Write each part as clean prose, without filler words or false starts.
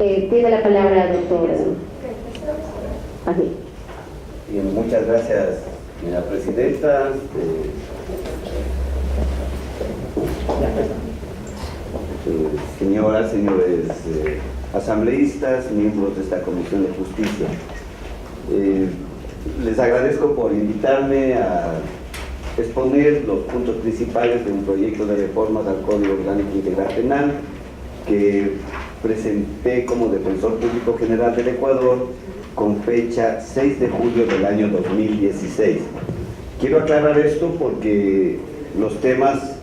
Tiene la palabra, doctor. Aquí. Bien, muchas gracias, señora presidenta. Señoras, señores asambleístas, miembros de esta Comisión de Justicia, les agradezco por invitarme a exponer los puntos principales de un proyecto de reformas al Código Orgánico Integral Penal que presenté como Defensor Público General del Ecuador con fecha 6 de julio del año 2016. Quiero aclarar esto porque los temas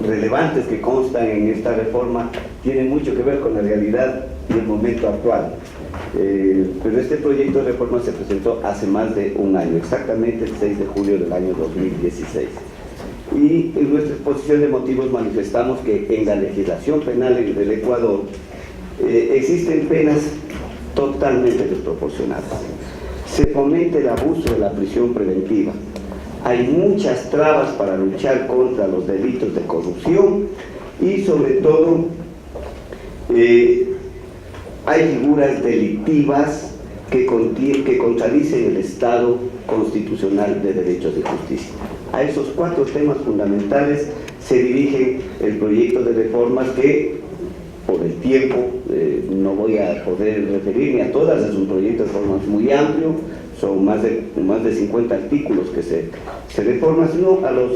relevantes que constan en esta reforma tienen mucho que ver con la realidad y el momento actual. Pero este proyecto de reforma se presentó hace más de un año, exactamente el 6 de julio del año 2016. Y en nuestra exposición de motivos manifestamos que en la legislación penal del Ecuador existen penas totalmente desproporcionadas. Se fomenta el abuso de la prisión preventiva. Hay muchas trabas para luchar contra los delitos de corrupción y sobre todo hay figuras delictivas que contradicen el Estado constitucional de derechos y justicia. A esos 4 temas fundamentales se dirige el proyecto de reformas que, por el tiempo, no voy a poder referirme a todas. Es un proyecto de reformas muy amplio, son más de 50 artículos que se reforman, sino a los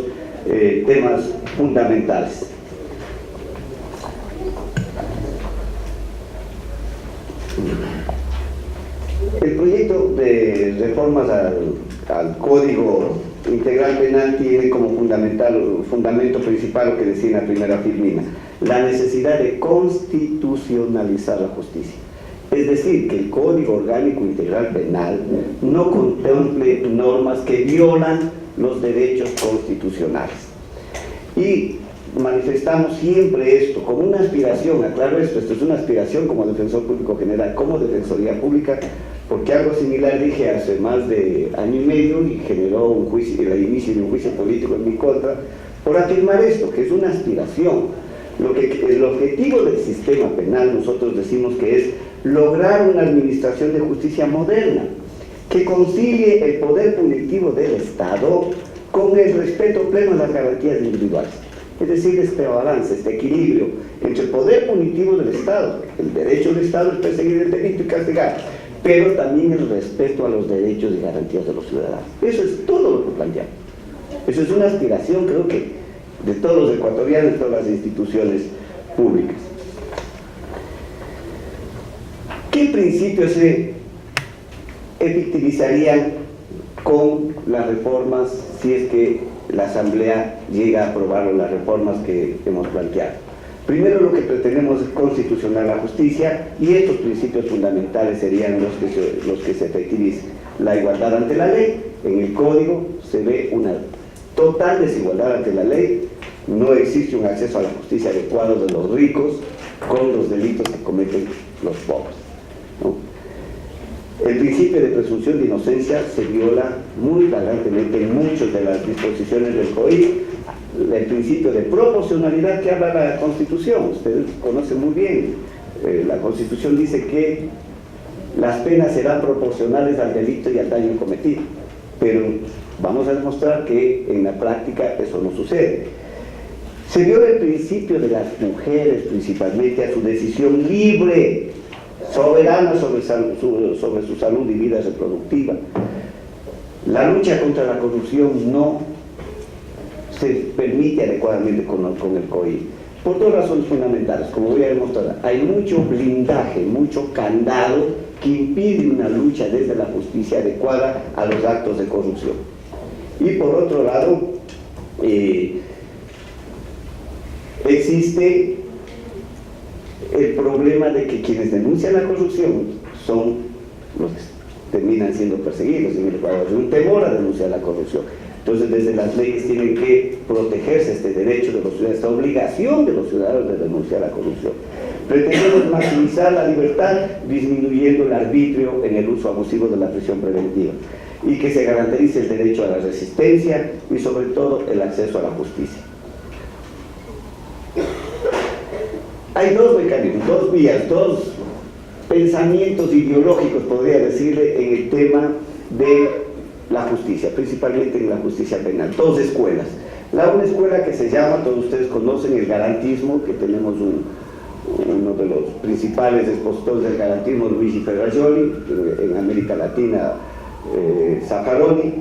temas fundamentales. El proyecto de reformas al Código Integral Penal tiene como fundamento principal lo que decía en la primera firmina: la necesidad de constitucionalizar la justicia. Es decir, que el Código Orgánico Integral Penal no contemple normas que violan los derechos constitucionales. Y manifestamos siempre esto como una aspiración, aclaro esto es una aspiración como Defensor Público General, como Defensoría Pública, porque algo similar dije hace más de año y medio y generó un juicio, el inicio de un juicio político en mi contra, por afirmar esto, que es una aspiración. El objetivo del sistema penal, nosotros decimos que es lograr una administración de justicia moderna, que concilie el poder punitivo del Estado con el respeto pleno a las garantías individuales. Es decir, este balance, este equilibrio entre el poder punitivo del Estado, el derecho del Estado es perseguir el delito y castigar, pero también el respeto a los derechos y garantías de los ciudadanos. Eso es todo lo que planteamos. Eso es una aspiración, creo que, de todos los ecuatorianos, de todas las instituciones públicas. ¿Qué principios se efectivizarían con las reformas si es que la Asamblea llega a aprobar las reformas que hemos planteado? Primero, lo que pretendemos es constitucionar la justicia, y estos principios fundamentales serían los que se efectivicen. La igualdad ante la ley. En el Código se ve una total desigualdad ante la ley. No existe un acceso a la justicia adecuado de los ricos con los delitos que cometen los pobres, ¿no? El principio de presunción de inocencia se viola muy flagrantemente en muchas de las disposiciones del COI. El principio de proporcionalidad que habla la Constitución, ustedes conocen muy bien, la Constitución dice que las penas serán proporcionales al delito y al daño cometido, pero vamos a demostrar que en la práctica eso no sucede. Se viola el principio de las mujeres, principalmente, a su decisión libre, soberana sobre su salud y vida reproductiva. La lucha contra la corrupción no se permite adecuadamente con el COI, por 2 razones fundamentales, como voy a demostrar. Hay mucho blindaje, mucho candado que impide una lucha desde la justicia adecuada a los actos de corrupción. Y por otro lado, existe el problema de que quienes denuncian la corrupción son los que terminan siendo perseguidos en el Ecuador. Hay un temor a denunciar la corrupción. Entonces, desde las leyes tienen que protegerse este derecho de los ciudadanos, esta obligación de los ciudadanos de denunciar la corrupción. Pretendemos maximizar la libertad disminuyendo el arbitrio en el uso abusivo de la prisión preventiva, y que se garantice el derecho a la resistencia y sobre todo el acceso a la justicia. Hay 2 mecanismos, 2 vías, 2 pensamientos ideológicos, podría decirle, en el tema de la justicia, principalmente en la justicia penal. Dos escuelas. Una escuela que se llama, todos ustedes conocen, el garantismo, que tenemos uno de los principales expositores del garantismo, Luigi Ferrajoli, en América Latina, Zaffaroni,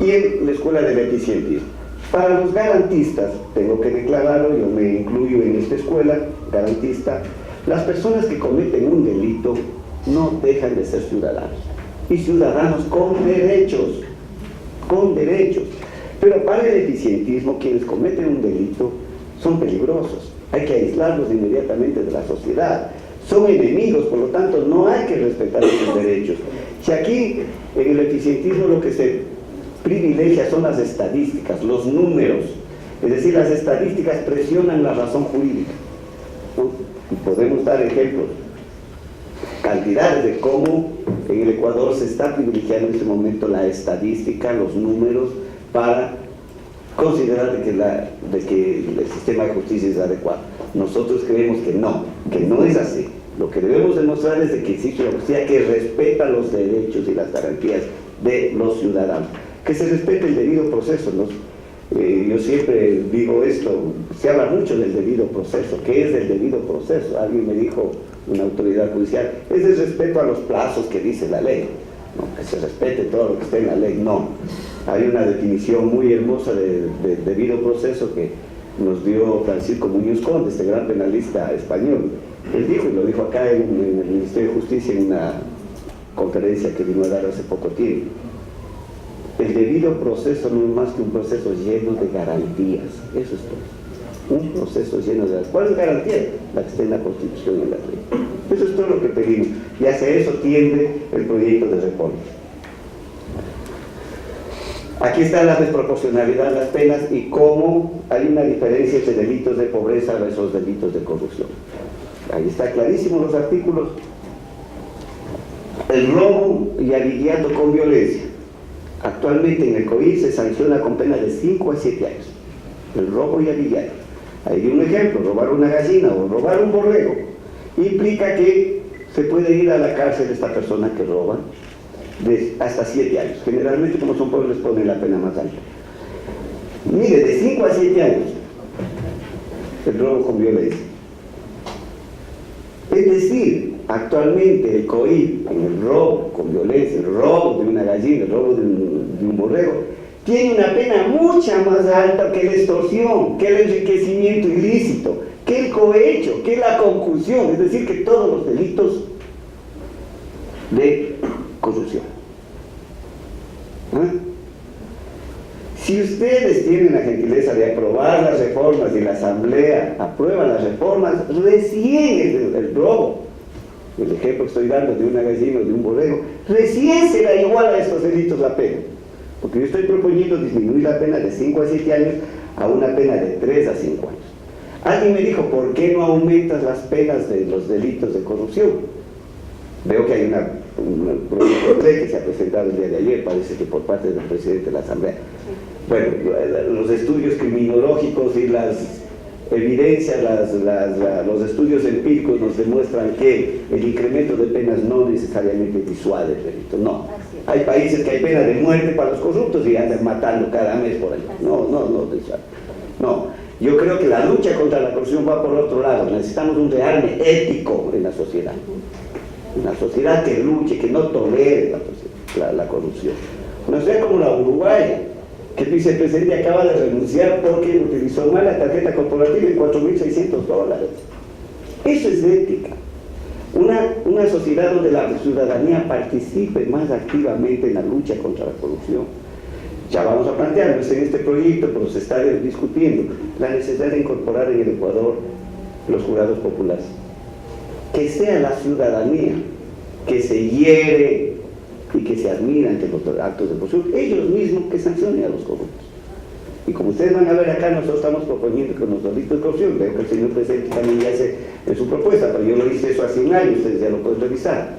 y en la escuela del eficientismo. Para los garantistas, tengo que declararlo, yo me incluyo en esta escuela garantista, las personas que cometen un delito no dejan de ser ciudadanos, y ciudadanos con derechos, pero para el eficientismo, quienes cometen un delito son peligrosos, hay que aislarlos inmediatamente de la sociedad, son enemigos, por lo tanto no hay que respetar sus derechos. Si aquí en el eficientismo lo que se privilegia son las estadísticas, los números, es decir, las estadísticas presionan la razón jurídica, ¿no? Y podemos dar ejemplos, cantidades de cómo en el Ecuador se está privilegiando en este momento la estadística, los números, para considerar de que el sistema de justicia es adecuado. Nosotros creemos que no es así. Lo que debemos demostrar es de que existe una justicia que respeta los derechos y las garantías de los ciudadanos, que se respete el debido proceso, ¿no? Yo siempre digo esto, se habla mucho del debido proceso. ¿Qué es el debido proceso? Alguien me dijo, una autoridad judicial, es el respeto a los plazos que dice la ley, ¿no? Que se respete todo lo que está en la ley. No, hay una definición muy hermosa de debido proceso que nos dio Francisco Muñoz Conde, este gran penalista español. Él dijo, y lo dijo acá en el Ministerio de Justicia en una conferencia que vino a dar hace poco tiempo: el debido proceso no es más que un proceso lleno de garantías. Eso es todo, un proceso lleno de garantías. ¿Cuál es garantía? La que está en la Constitución y en la ley. Eso es todo lo que pedimos, y hacia eso tiende el proyecto de reforma. Aquí está la desproporcionalidad de las penas y cómo hay una diferencia entre delitos de pobreza versus delitos de corrupción. Ahí está clarísimo los artículos. El robo y avigiando con violencia. Actualmente en el COIR se sanciona con pena de 5 a 7 años. El robo y avigiando. Ahí di un ejemplo: robar una gallina o robar un borrego implica que se puede ir a la cárcel esta persona que roba de hasta 7 años. Generalmente, como son pobres, les ponen la pena más alta. Mire, de 5 a 7 años el robo con violencia. Es decir, actualmente el COIR, en el robo con violencia, el robo de una gallina, el robo de un borrego, tiene una pena mucha más alta que la extorsión, que el enriquecimiento ilícito, que el cohecho, que la concusión, es decir, que todos los delitos de corrupción. ¿Ah? Si ustedes tienen la gentileza de aprobar las reformas y la Asamblea aprueba las reformas, recién el robo, el ejemplo que estoy dando de una gallina o de un borrego, recién será igual a estos delitos la pena. Porque yo estoy proponiendo disminuir la pena de 5 a 7 años a una pena de 3 a 5 años. Alguien me dijo, ¿por qué no aumentas las penas de los delitos de corrupción? Veo que hay un proyecto de ley que se ha presentado el día de ayer, parece que por parte del presidente de la Asamblea. Bueno, los estudios criminológicos y las evidencias, los estudios empíricos nos demuestran que el incremento de penas no necesariamente disuade el delito, no. Hay países que hay pena de muerte para los corruptos y andan matando cada mes por allá. No, disuade. No, yo creo que la lucha contra la corrupción va por otro lado. Necesitamos un rearme ético en la sociedad. Una sociedad que luche, que no tolere la corrupción. Una sociedad como la uruguaya, que el vicepresidente acaba de renunciar porque utilizó mal la tarjeta corporativa en $4.600. Eso es ética. Una sociedad donde la ciudadanía participe más activamente en la lucha contra la corrupción. Ya vamos a plantearnos en este proyecto, pero se está discutiendo la necesidad de incorporar en el Ecuador los jurados populares. Que sea la ciudadanía que se hiere y que se admira ante los actos de corrupción, ellos mismos que sancionen a los corruptos. Y como ustedes van a ver acá, nosotros estamos proponiendo con los delitos de corrupción, veo que el señor presidente también ya hace en su propuesta, pero yo lo hice eso hace un año, ustedes ya lo pueden revisar,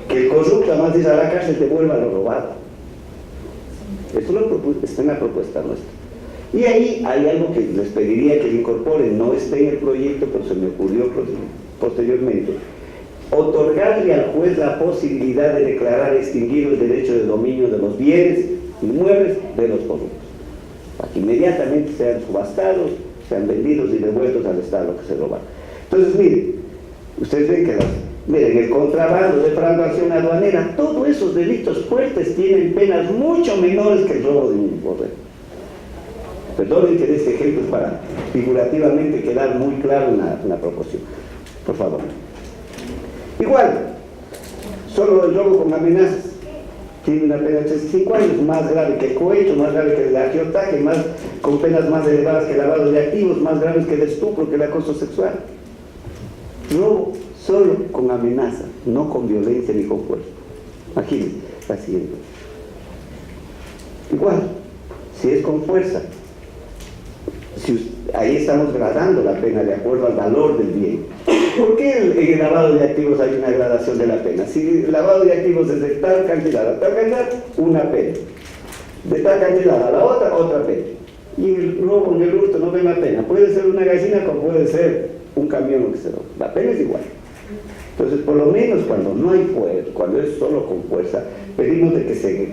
que el corrupto, además de ir a la cárcel, devuelva lo robado. Esto está en la propuesta nuestra. Y ahí hay algo que les pediría que incorporen, no está en el proyecto, pero se me ocurrió posteriormente. otorgarle al juez la posibilidad de declarar extinguido el derecho de dominio de los bienes inmuebles de los corruptos, para que inmediatamente sean subastados, sean vendidos y devueltos al Estado que se roban. Entonces, miren, ustedes ven que miren, el contrabando, defraudación aduanera, todos esos delitos fuertes tienen penas mucho menores que el robo de un borrego. Perdonen que dé este ejemplo para figurativamente quedar muy claro en la proporción. Por favor. Igual, solo el robo con amenazas tiene una pena de 35 años, más grave que el cohecho, más grave que el agiotaje, con penas más elevadas que el lavado de activos, más graves que el estupro, que el acoso sexual. Robo solo con amenaza, no con violencia ni con fuerza. Imagínense la siguiente. Igual, si es con fuerza, ahí estamos gradando la pena de acuerdo al valor del bien. ¿Por qué en el lavado de activos hay una gradación de la pena? Si el lavado de activos es de tal cantidad a tal cantidad, una pena. De tal cantidad a la otra, otra pena. Y el robo en el hurto no ven la pena. Puede ser una gallina como puede ser un camión o que se roba. La pena es igual. Entonces, por lo menos cuando no hay fuerza, cuando es solo con fuerza, pedimos de que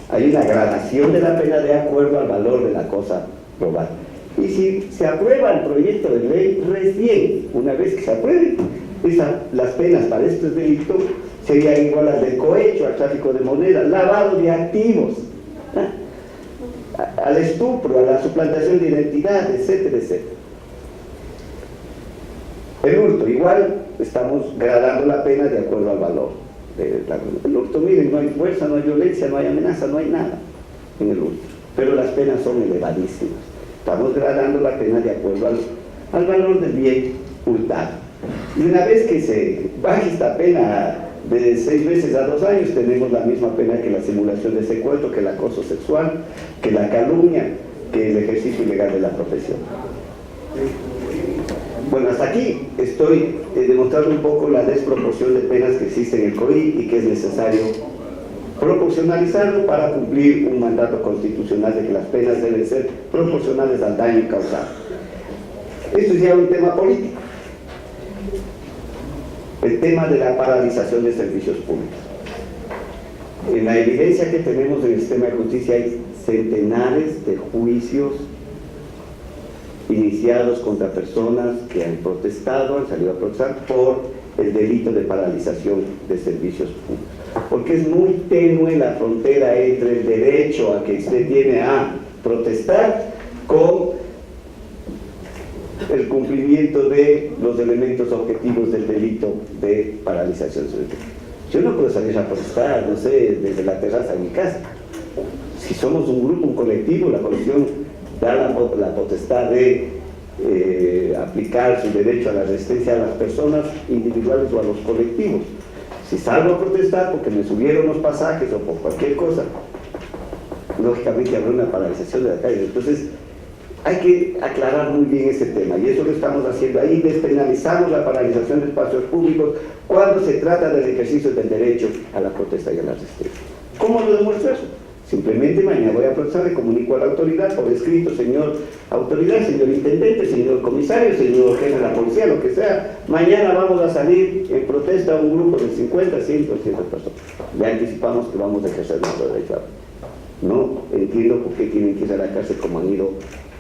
hay una gradación de la pena de acuerdo al valor de la cosa robada. Y si se aprueba el proyecto de ley, recién, una vez que se apruebe, las penas para estos delitos serían igual al del cohecho, al tráfico de moneda, lavado de activos, al estupro, a la suplantación de identidad, etcétera, etcétera. El hurto, igual, estamos gradando la pena de acuerdo al valor. El hurto, miren, no hay fuerza, no hay violencia, no hay amenaza, no hay nada en el hurto, pero las penas son elevadísimas. Estamos gradando la pena de acuerdo al valor del bien hurtado. Y una vez que se baje esta pena de 6 meses a 2 años, tenemos la misma pena que la simulación de secuestro, que el acoso sexual, que la calumnia, que el ejercicio ilegal de la profesión. Bueno, hasta aquí estoy demostrando un poco la desproporción de penas que existe en el COI y que es necesario proporcionalizarlo para cumplir un mandato constitucional de que las penas deben ser proporcionales al daño causado. Esto es ya un tema político. El tema de la paralización de servicios públicos. En la evidencia que tenemos en el sistema de justicia hay centenares de juicios iniciados contra personas que han protestado, han salido a protestar por el delito de paralización de servicios públicos. Porque es muy tenue la frontera entre el derecho a que usted tiene a protestar con el cumplimiento de los elementos objetivos del delito de paralización de servicios públicos. Yo no puedo salir a protestar, no sé, desde la terraza de mi casa. Si somos un grupo, un colectivo, la Constitución da la potestad de aplicar su derecho a la resistencia a las personas individuales o a los colectivos. Si salgo a protestar porque me subieron los pasajes o por cualquier cosa, lógicamente habrá una paralización de la calle. Entonces, hay que aclarar muy bien ese tema, y eso lo estamos haciendo ahí. Despenalizamos la paralización de espacios públicos cuando se trata del ejercicio del derecho a la protesta y a la resistencia. ¿Cómo lo demuestro eso? Simplemente mañana voy a protestar, le comunico a la autoridad por escrito: señor autoridad, señor intendente, señor comisario, señor jefe de la policía, lo que sea, mañana vamos a salir en protesta a un grupo de 50, 100, 200 personas. Ya anticipamos que vamos a ejercer nuestro derecho. No entiendo por qué tienen que ir a la cárcel como han ido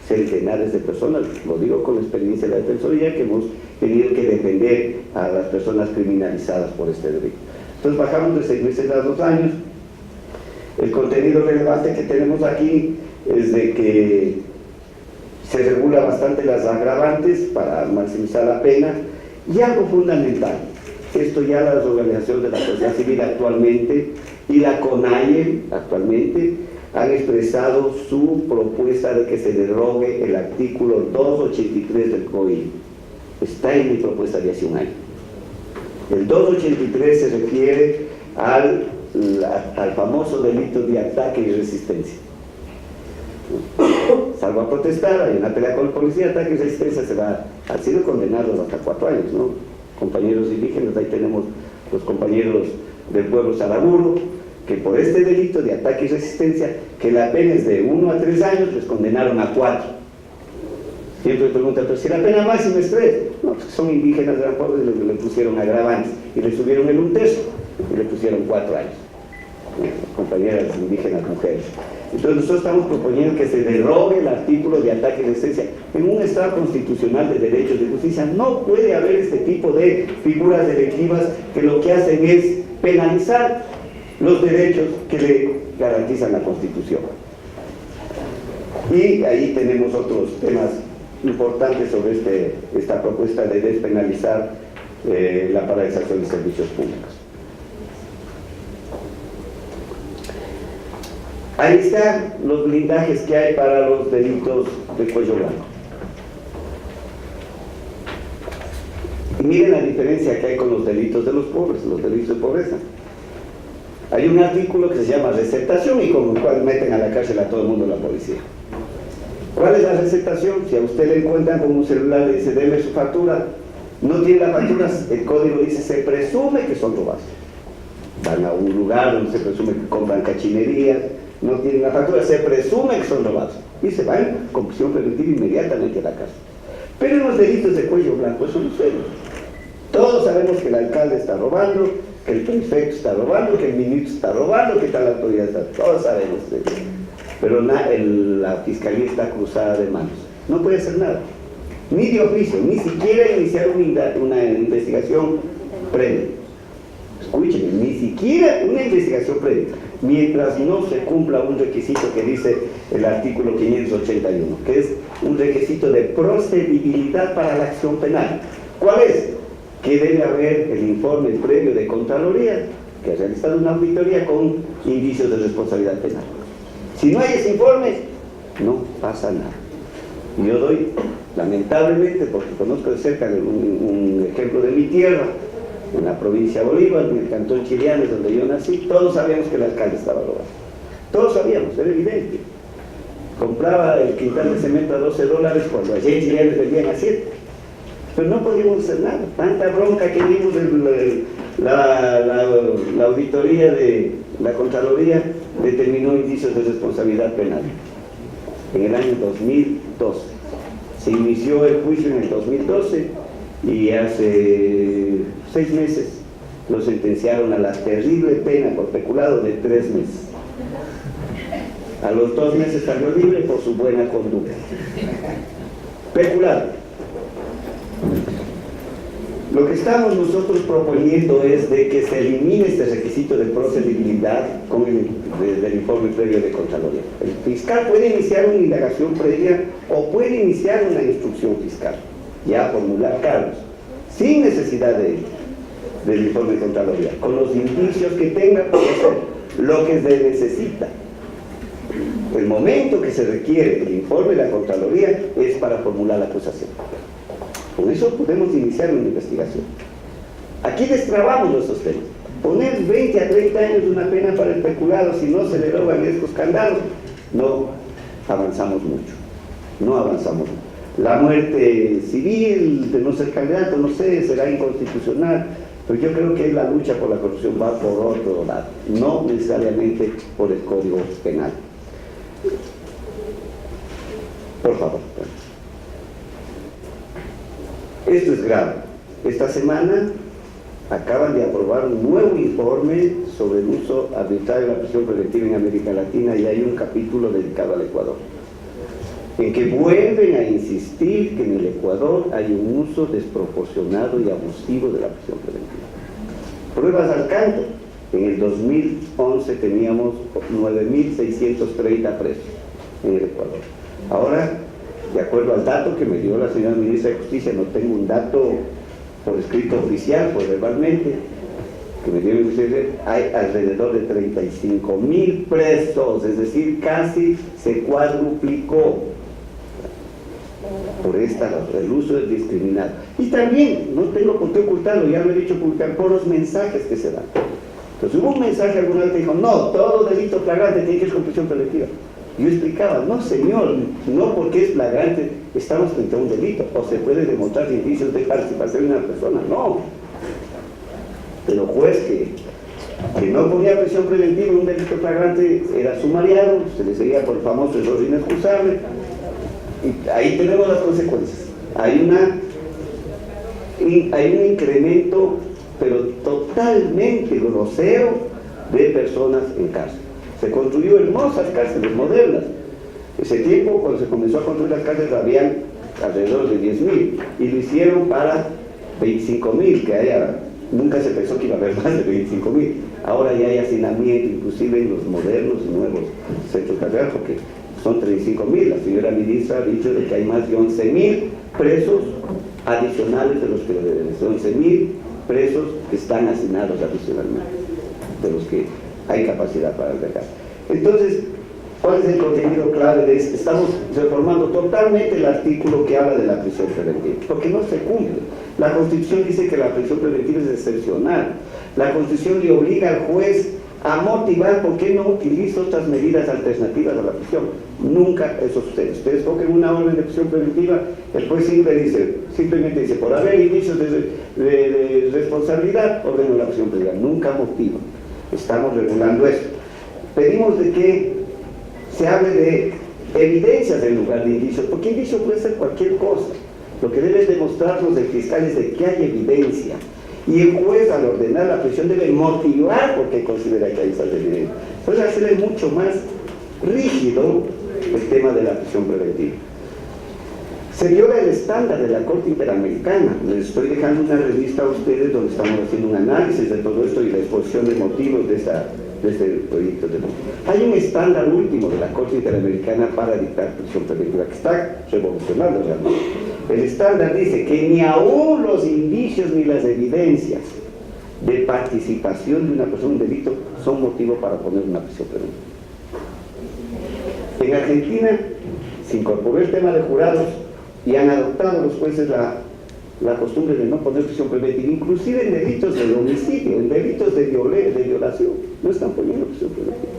centenares de personas. Lo digo con la experiencia de la Defensoría, que hemos tenido que defender a las personas criminalizadas por este delito. Entonces bajamos de 6 meses a 2 años. El contenido relevante que tenemos aquí es de que se regula bastante las agravantes para maximizar la pena, y algo fundamental, esto ya las organizaciones de la sociedad civil actualmente y la CONAIE actualmente han expresado su propuesta de que se derogue el artículo 283 del COI. Está en mi propuesta de hace un año. El 283 se refiere al famoso delito de ataque y resistencia. Salgo a protestar, hay una pelea con el policía, ataque y resistencia, han sido condenados hasta 4 años, ¿no? Compañeros indígenas, ahí tenemos los compañeros del pueblo Saraburo, que por este delito de ataque y resistencia, que la pena es de 1 a 3 años, les condenaron a 4. Siempre preguntan, pero si la pena máxima es 3, no, pues son indígenas, eran pobres, le pusieron agravantes y le subieron el 1/3 y le pusieron 4 años. Compañeras indígenas mujeres. Entonces nosotros estamos proponiendo que se derogue el artículo de ataque de esencia. En un Estado constitucional de derechos de justicia no puede haber este tipo de figuras delictivas que lo que hacen es penalizar los derechos que le garantizan la Constitución. Y ahí tenemos otros temas importantes sobre esta propuesta de despenalizar la paralización de servicios públicos. Ahí están los blindajes que hay para los delitos de cuello blanco. Y miren la diferencia que hay con los delitos de los pobres, los delitos de pobreza. Hay un artículo que se llama receptación y con el cual meten a la cárcel a todo el mundo la policía. ¿Cuál es la receptación? Si a usted le encuentran con un celular y le dice, deme su factura, no tiene la factura, el código dice, se presume que son robados. Van a un lugar donde se presume que compran cachinerías, no tienen la factura, se presume que son robados y se van con prisión preventiva inmediatamente a la casa. Pero en los delitos de cuello blanco eso no sucede. Todos sabemos que el alcalde está robando, que el prefecto está robando, que el ministro está robando, que tal autoridad está, todos sabemos de eso. Pero la fiscalía está cruzada de manos, no puede hacer nada, ni de oficio, ni siquiera iniciar una investigación previa. Escúchenme, ni siquiera una investigación previa, mientras no se cumpla un requisito que dice el artículo 581, que es un requisito de procedibilidad para la acción penal. ¿Cuál es? Que debe haber el informe previo de Contraloría, que ha realizado una auditoría con indicios de responsabilidad penal. Si no hay ese informe, no pasa nada. Y yo doy, lamentablemente, porque conozco de cerca un ejemplo de mi tierra, en la provincia de Bolívar, en el cantón Chirianes, donde yo nací, todos sabíamos que el alcalde estaba robando. Todos sabíamos, era evidente. Compraba el quintal de cemento a $12 cuando allí en Chirianes vendían a 7. Pero no podíamos hacer nada. Tanta bronca que vimos en la auditoría de la Contraloría determinó indicios de responsabilidad penal. En el año 2012. Se inició el juicio en el 2012 y hace 6 meses lo sentenciaron a la terrible pena por peculado de 3 meses. A los 2 meses salió libre por su buena conducta. Peculado. Lo que estamos nosotros proponiendo es de que se elimine este requisito de procedibilidad con del informe previo de Contraloría. El fiscal puede iniciar una indagación previa o puede iniciar una instrucción fiscal, ya formular cargos, sin necesidad del informe de Contraloría, con los indicios que tenga, puede ser lo que se necesita. El momento que se requiere el informe de la Contraloría es para formular la acusación. Con eso podemos iniciar una investigación. Aquí destrabamos nuestros temas. Poner 20 a 30 años de una pena para el peculado, si no se derogan estos candados, no avanzamos mucho. No avanzamos mucho. La muerte civil de no ser candidato, no sé, será inconstitucional, pero yo creo que la lucha por la corrupción va por otro lado, no necesariamente por el Código Penal. Por favor. Esto es grave. Esta semana acaban de aprobar un nuevo informe sobre el uso arbitrario de la prisión preventiva en América Latina y hay un capítulo dedicado al Ecuador, en que vuelven a insistir que en el Ecuador hay un uso desproporcionado y abusivo de la prisión preventiva. Pruebas al canto. En el 2011 teníamos 9.630 presos en el Ecuador. Ahora, de acuerdo al dato que me dio la señora ministra de Justicia, no tengo un dato por escrito oficial, por verbalmente, que me dio el ministerio, hay alrededor de 35.000 presos, es decir, casi se cuadruplicó por el uso del discriminado. Y también, no tengo por qué ocultarlo, ya lo he dicho públicamente, por los mensajes que se dan. Entonces hubo un mensaje alguna vez que dijo, no, todo delito flagrante tiene que ir con prisión preventiva. Yo explicaba, no señor, no porque es flagrante estamos frente a un delito, o se puede demostrar indicios de participación de una persona, no. Pero juez que no ponía prisión preventiva en un delito flagrante era sumariado, se le seguía por el famoso error inexcusable, y ahí tenemos las consecuencias. Hay una hay un incremento, pero totalmente grosero, de personas en cárcel. Se construyó hermosas cárceles modernas. Ese tiempo, cuando se comenzó a construir las cárceles, habían alrededor de 10.000, y lo hicieron para 25.000, que haya, nunca se pensó que iba a haber más de 25.000. Ahora ya hay hacinamiento, inclusive en los modernos y nuevos centros carcelarios, porque son 35.000. La señora ministra ha dicho de que hay más de 11.000 presos adicionales de los que deben. 11.000 presos que están hacinados adicionalmente, de los que hay capacidad para albergar. Entonces, ¿cuál es el contenido clave de esto? Estamos reformando totalmente el artículo que habla de la prisión preventiva, porque no se cumple. La Constitución dice que la prisión preventiva es excepcional. La Constitución le obliga al juez a motivar por qué no utiliza otras medidas alternativas a la prisión. Nunca eso sucede. Ustedes toquen una orden de prisión preventiva, el juez simplemente dice, por haber indicios de responsabilidad, ordeno la prisión preventiva. Nunca motiva. Estamos regulando esto. Pedimos de que se hable de evidencias en lugar de indicios, porque indicio puede ser cualquier cosa. Lo que debe demostrarnos el fiscal es de que hay evidencia, y el juez, al ordenar la prisión, debe motivar porque considera que hay esas evidencias. Entonces, hacerle mucho más rígido el tema de la prisión preventiva. Se viola el estándar de la Corte Interamericana. Les estoy dejando una revista a ustedes donde estamos haciendo un análisis de todo esto y la exposición de motivos de este proyecto de ley. Hay un estándar último de la Corte Interamericana para dictar prisión preventiva que está revolucionando realmente. El estándar dice que ni aún los indicios ni las evidencias de participación de una persona en un delito son motivo para poner una prisión preventiva. En Argentina se incorporó el tema de jurados y han adoptado los jueces la costumbre de no poner prisión preventiva, inclusive en delitos de homicidio, en delitos de violación, no están poniendo prisión preventiva.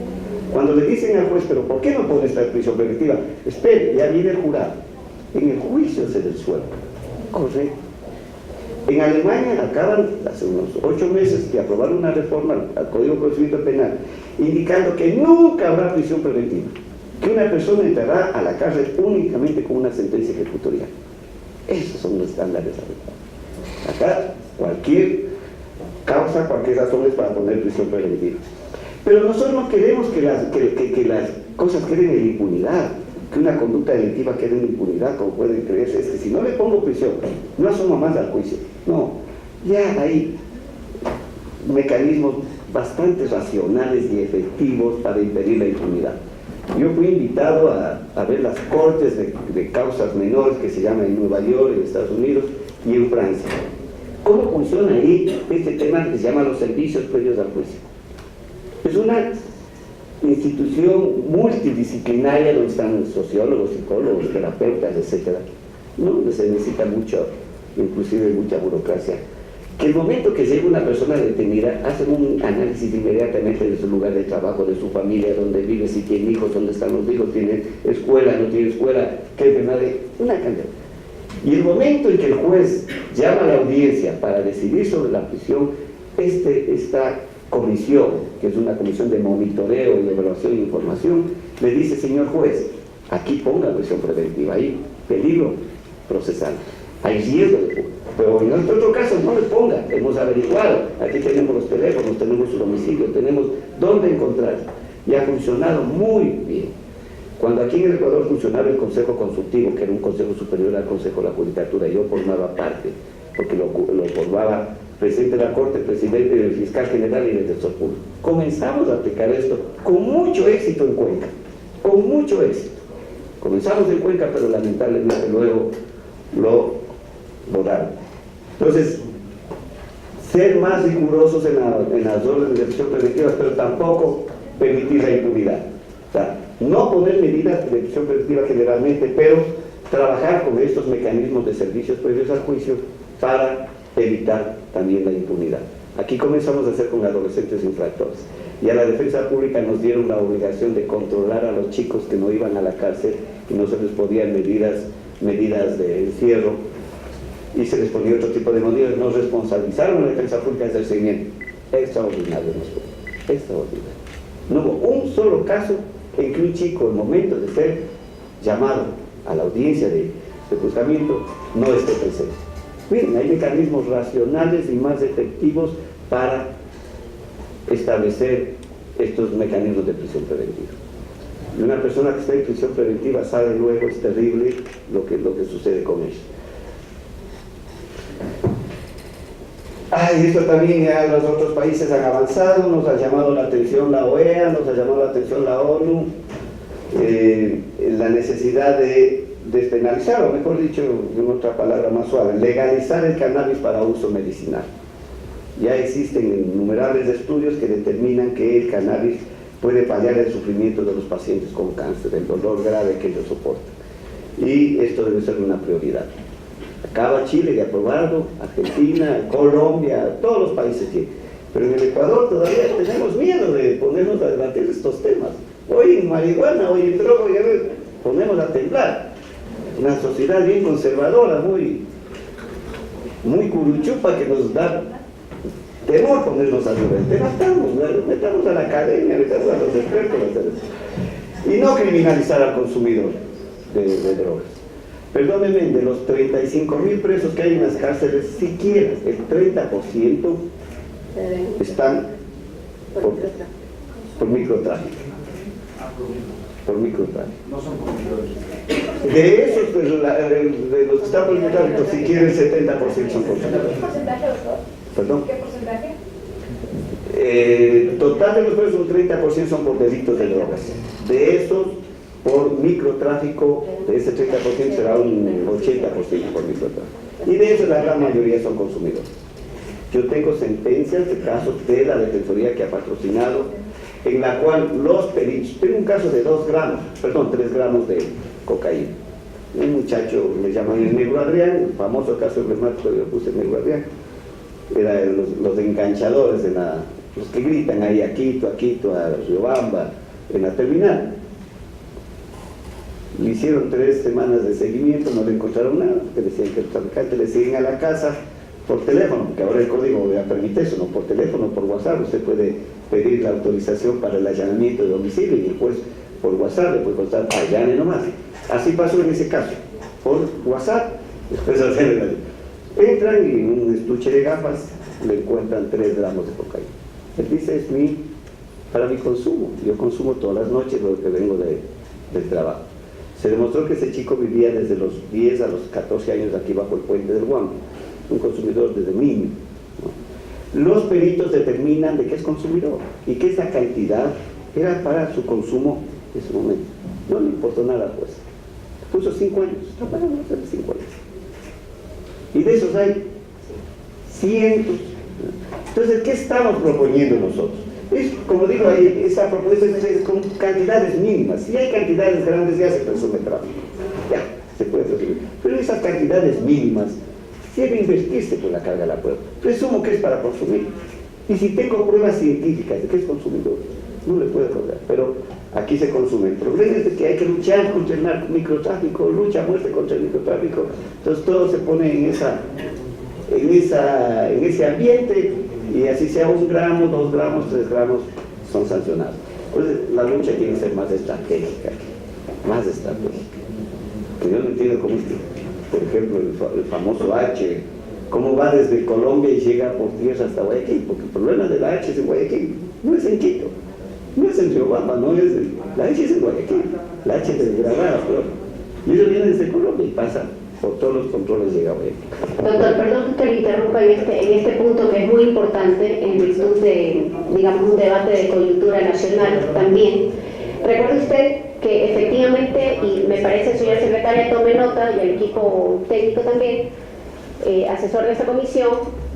Cuando le dicen al juez, pero ¿por qué no pone esta prisión preventiva? Espere, ya viene el jurado. En el juicio se resuelve. Correcto. En Alemania acaban, hace unos 8 meses, que aprobaron una reforma al Código de Procedimiento Penal, indicando que nunca habrá prisión preventiva, que una persona entrará a la cárcel únicamente con una sentencia ejecutorial. Esos son los estándares adecuados. Acá, cualquier causa, cualquier razón es para poner prisión preventiva. Pero nosotros no queremos que las cosas queden en impunidad, que una conducta delictiva quede en impunidad, como pueden creerse. Es que si no le pongo prisión, no asomo más al juicio. No, ya hay mecanismos bastante racionales y efectivos para impedir la impunidad. Yo fui invitado a ver las cortes de causas menores que se llaman en Nueva York, en Estados Unidos y en Francia. ¿Cómo funciona ahí este tema que se llama los servicios previos al juicio? Es una institución multidisciplinaria donde están sociólogos, psicólogos, terapeutas, etcétera, donde se necesita mucho, inclusive mucha burocracia. Que el momento que llega una persona detenida, hacen un análisis inmediatamente de su lugar de trabajo, de su familia, dónde vive, si tiene hijos, dónde están los hijos, tiene escuela, no tiene escuela, qué enfermedad, una cantidad. Y el momento en que el juez llama a la audiencia para decidir sobre la prisión, esta comisión, que es una comisión de monitoreo y evaluación de información, le dice: señor juez, aquí ponga prisión preventiva, hay peligro procesal, hay riesgo de fuga. Pero en nuestro otro caso no le ponga, hemos averiguado, aquí tenemos los teléfonos, tenemos su domicilio, tenemos dónde encontrar, y ha funcionado muy bien. Cuando aquí en el Ecuador funcionaba el Consejo Consultivo, que era un consejo superior al Consejo de la Judicatura, yo formaba parte, porque lo formaba presidente de la Corte, presidente del fiscal general y del defensor público. Comenzamos a aplicar esto con mucho éxito en Cuenca, con mucho éxito. Comenzamos en Cuenca, pero lamentablemente luego lo botaron. Entonces, ser más rigurosos en las órdenes de prisión preventiva, pero tampoco permitir la impunidad. O sea, no poner medidas de prisión preventiva generalmente, pero trabajar con estos mecanismos de servicios previos al juicio para evitar también la impunidad. Aquí comenzamos a hacer con adolescentes infractores. Y a la defensa pública nos dieron la obligación de controlar a los chicos que no iban a la cárcel y no se les podían medidas de encierro, y se les ponía otro tipo de medidas. Nos responsabilizaron a la defensa pública de hacer seguimiento. Extraordinario nos fue, extraordinario. No hubo un solo caso en que un chico, en momento de ser llamado a la audiencia de juzgamiento, no esté presente. Miren, hay mecanismos racionales y más efectivos para establecer estos mecanismos de prisión preventiva. Y una persona que está en prisión preventiva sabe luego, es terrible lo que sucede con ellos. Esto también ya los otros países han avanzado, nos ha llamado la atención la OEA, nos ha llamado la atención la ONU, la necesidad de despenalizar, o mejor dicho, en otra palabra más suave, legalizar el cannabis para uso medicinal. Ya existen innumerables estudios que determinan que el cannabis puede paliar el sufrimiento de los pacientes con cáncer, el dolor grave que ellos soportan. Y esto debe ser una prioridad. Acaba Chile de aprobarlo, Argentina, Colombia, todos los países tienen. Pero en el Ecuador todavía tenemos miedo de ponernos a debatir estos temas. Hoy en marihuana, hoy en droga, ya ponemos a temblar. Una sociedad bien conservadora, muy curuchupa, que nos da temor ponernos a debatir. Metamos a la academia, metamos a los expertos, y no criminalizar al consumidor de drogas. Perdónenme, de los 35.000 presos que hay en las cárceles, siquiera el 30% están por microtráfico. Por microtráfico. No son consumidores. De esos, de los que están por microtráfico, siquiera el 70% son consumidores. ¿Qué porcentaje, doctor? ¿Perdón? ¿Qué porcentaje? Total de los presos, un 30% son por delitos de drogas. De esos, por microtráfico, de ese 30% será un 80% por microtráfico. Y de eso la gran mayoría son consumidores. Yo tengo sentencias de casos de la Defensoría que ha patrocinado, en la cual los peritos, tengo un caso de 3 gramos de cocaína. Un muchacho, le llaman el Negro Adrián, el famoso caso emblemático, yo puse el Negro Adrián, era los enganchadores, los que gritan ahí a Quito, a Riobamba, en la terminal. Le hicieron 3 semanas de seguimiento, no le encontraron nada, que decían que los traficantes le siguen a la casa por teléfono, porque ahora el código ya permite eso, no por teléfono, por WhatsApp. Usted puede pedir la autorización para el allanamiento de domicilio y después por WhatsApp le puede costar allane nomás. Así pasó en ese caso, por WhatsApp. Después entran y en un estuche de gafas le encuentran 3 gramos de cocaína. Él dice, es para mi consumo, yo consumo todas las noches lo que vengo del trabajo. Se demostró que ese chico vivía desde los 10 a los 14 años aquí bajo el puente del Guam, un consumidor desde niño, ¿no? Los peritos determinan de qué es consumidor y que esa cantidad era para su consumo en ese momento. No le importó nada, pues. Puso 5 años, está pagando 5 años. Y de esos hay cientos. Entonces, ¿qué estamos proponiendo nosotros? Es, como digo, esa propuesta es con cantidades mínimas. Si hay cantidades grandes, ya se presume tráfico. Ya, se puede presumir. Pero esas cantidades mínimas debe invertirse por la carga de la prueba. Presumo que es para consumir. Y si tengo pruebas científicas de que es consumidor, no le puedo rodear. Pero aquí se consume. El problema es de que hay que luchar contra el microtráfico, lucha a muerte contra el microtráfico. Entonces todo se pone en ese ambiente, y así sea 1 gramo, 2 gramos, 3 gramos, son sancionados. Entonces la lucha tiene que ser más estratégica. Más estratégica. Que yo no entiendo cómo es que, por ejemplo, el famoso H, cómo va desde Colombia y llega por tierra hasta Guayaquil, porque el problema de la H es en Guayaquil, no es en Quito, no es en Riobamba, la H es en Guayaquil, la H es de Granada, y ellos vienen desde Colombia y pasan por todos los controles, llega a Guayaquil. Doctor, perdón que le interrumpa en este punto que es muy importante en virtud de, digamos, un debate de coyuntura nacional también. Recuerde usted que efectivamente, y me parece, señora secretaria, tome nota, y el equipo técnico también, asesor de esta comisión,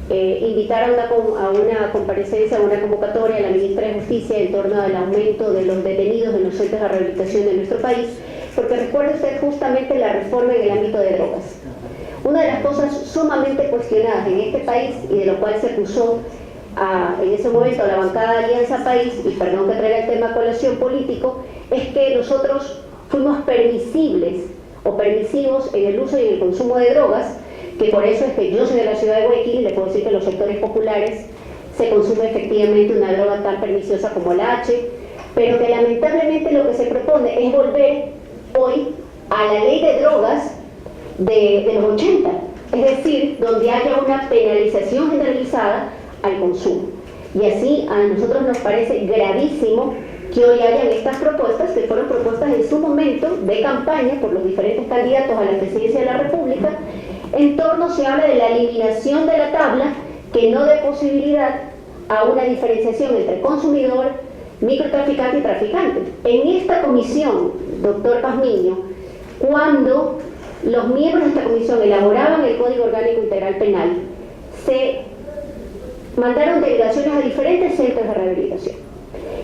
invitaron a una comparecencia, a una convocatoria a la ministra de Justicia en torno al aumento de los detenidos en los centros de rehabilitación de nuestro país, porque recuerde usted justamente la reforma en el ámbito de drogas. Una de las cosas sumamente cuestionadas en este país, y de lo cual se acusó en ese momento a la bancada de Alianza País, y perdón que traiga el tema a colación político, es que nosotros fuimos permisibles o permisivos en el uso y en el consumo de drogas, que por eso es que yo soy de la ciudad de Guayaquil y le puedo decir que en los sectores populares se consume efectivamente una droga tan perniciosa como la H, pero que lamentablemente lo que se propone es volver hoy a la ley de drogas de los 80, es decir, donde haya una penalización generalizada al consumo. Y así a nosotros nos parece gravísimo que hoy hayan estas propuestas, que fueron propuestas en su momento de campaña por los diferentes candidatos a la presidencia de la República. En torno se habla de la eliminación de la tabla, que no dé posibilidad a una diferenciación entre consumidor, microtraficante y traficante. En esta comisión, doctor Pazmiño, cuando los miembros de esta comisión elaboraban el Código Orgánico Integral Penal, se mandaron delegaciones a diferentes centros de rehabilitación.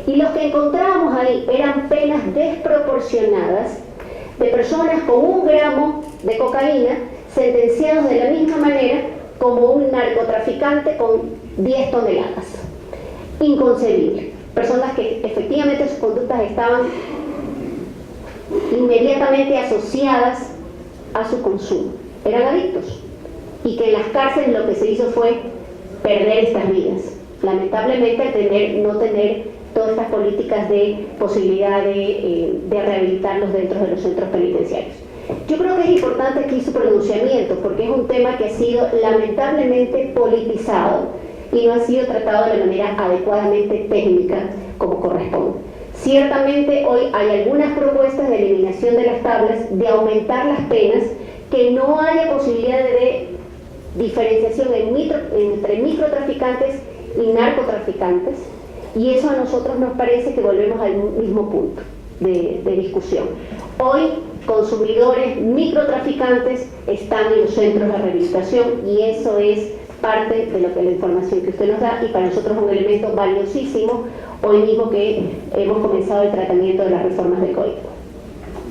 Y los que encontrábamos ahí eran penas desproporcionadas de personas con 1 gramo de cocaína sentenciados de la misma manera como un narcotraficante con 10 toneladas. Inconcebible. Personas que efectivamente sus conductas estaban inmediatamente asociadas a su consumo. Eran adictos. Y que en las cárceles lo que se hizo fue perder estas vidas. Lamentablemente al no tener todas estas políticas de posibilidad de rehabilitarlos dentro de los centros penitenciarios. Yo creo que es importante aquí su pronunciamiento, porque es un tema que ha sido lamentablemente politizado y no ha sido tratado de la manera adecuadamente técnica como corresponde. Ciertamente hoy hay algunas propuestas de eliminación de las tablas, de aumentar las penas, que no haya posibilidad de diferenciación entre microtraficantes y narcotraficantes, y eso a nosotros nos parece que volvemos al mismo punto de discusión. Hoy consumidores microtraficantes están en los centros de rehabilitación y eso es parte de lo que la información que usted nos da, y para nosotros es un elemento valiosísimo hoy mismo que hemos comenzado el tratamiento de las reformas del código.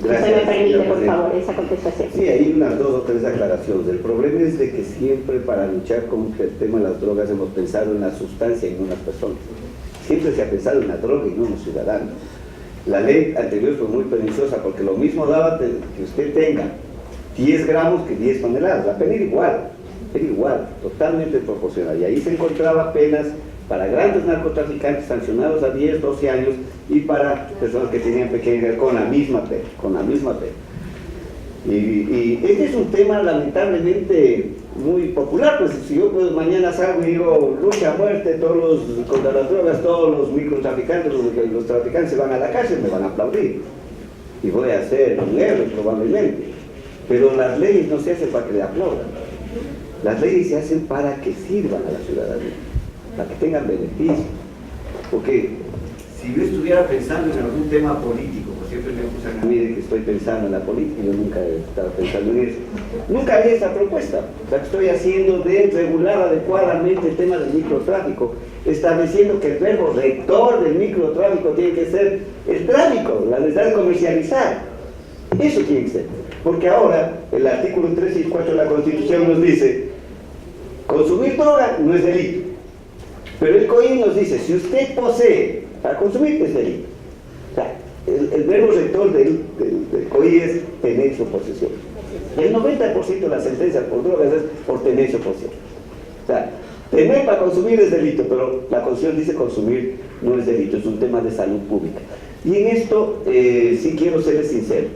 Gracias, si usted me permite, por favor, esa contestación. Sí, hay unas 2 o 3 aclaraciones. El problema es de que siempre para luchar contra el tema de las drogas hemos pensado en la sustancia y no en las personas. Siempre se ha pensado en la droga y no en los ciudadanos. La ley anterior fue muy perniciosa porque lo mismo daba que usted tenga 10 gramos que 10 toneladas. La pena era igual, totalmente proporcional. Y ahí se encontraba penas para grandes narcotraficantes sancionados a 10, 12 años y para personas que tenían pequeña con la misma pena. Y este es un tema lamentablemente muy popular, pues si yo pues, mañana salgo y digo lucha a muerte contra las drogas, todos los microtraficantes, los traficantes se van a la cárcel, me van a aplaudir y voy a ser un héroe probablemente, pero las leyes no se hacen para que le aplaudan, las leyes se hacen para que sirvan a la ciudadanía, para que tengan beneficio, porque si yo estuviera pensando en algún tema político, por siempre me acusan a mí de que estoy pensando en la política, yo nunca he estado pensando en eso. Nunca había esta propuesta, la que estoy haciendo de regular adecuadamente el tema del microtráfico, estableciendo que el verbo rector del microtráfico tiene que ser el tráfico, la necesidad de comercializar. Eso tiene que ser, porque ahora el artículo 364 de la Constitución nos dice, consumir droga no es delito, pero el COIN nos dice, si usted posee para consumir es delito. O sea, el verbo rector del COI es tenencia o posesión. El 90% de las sentencias por drogas es por tenencia o posesión. O sea, tener para consumir es delito, pero la Constitución dice consumir no es delito, es un tema de salud pública. Y en esto sí quiero serles sincero.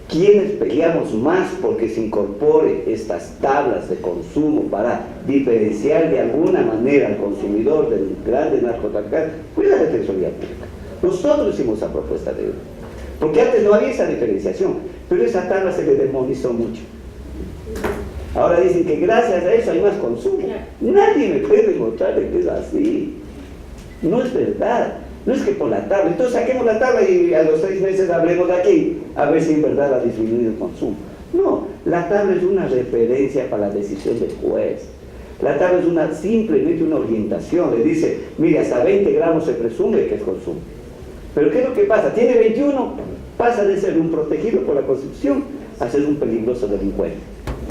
¿Quiénes peleamos más porque se incorpore estas tablas de consumo para diferenciar de alguna manera al consumidor del grande narcotraficante? Fue la Defensoría Pública. Nosotros hicimos esa propuesta de ley. Porque antes no había esa diferenciación, pero esa tabla se le demonizó mucho. Ahora dicen que gracias a eso hay más consumo. Nadie me puede demostrar que es así. No es verdad. No es que por la tabla, entonces saquemos la tabla y a los 6 meses hablemos de aquí, a ver si en verdad ha disminuido el consumo. No, la tabla es una referencia para la decisión del juez. La tabla es simplemente una orientación, le dice, mire, hasta 20 gramos se presume que es consumo. Pero ¿qué es lo que pasa? Tiene 21, pasa de ser un protegido por la Constitución a ser un peligroso delincuente.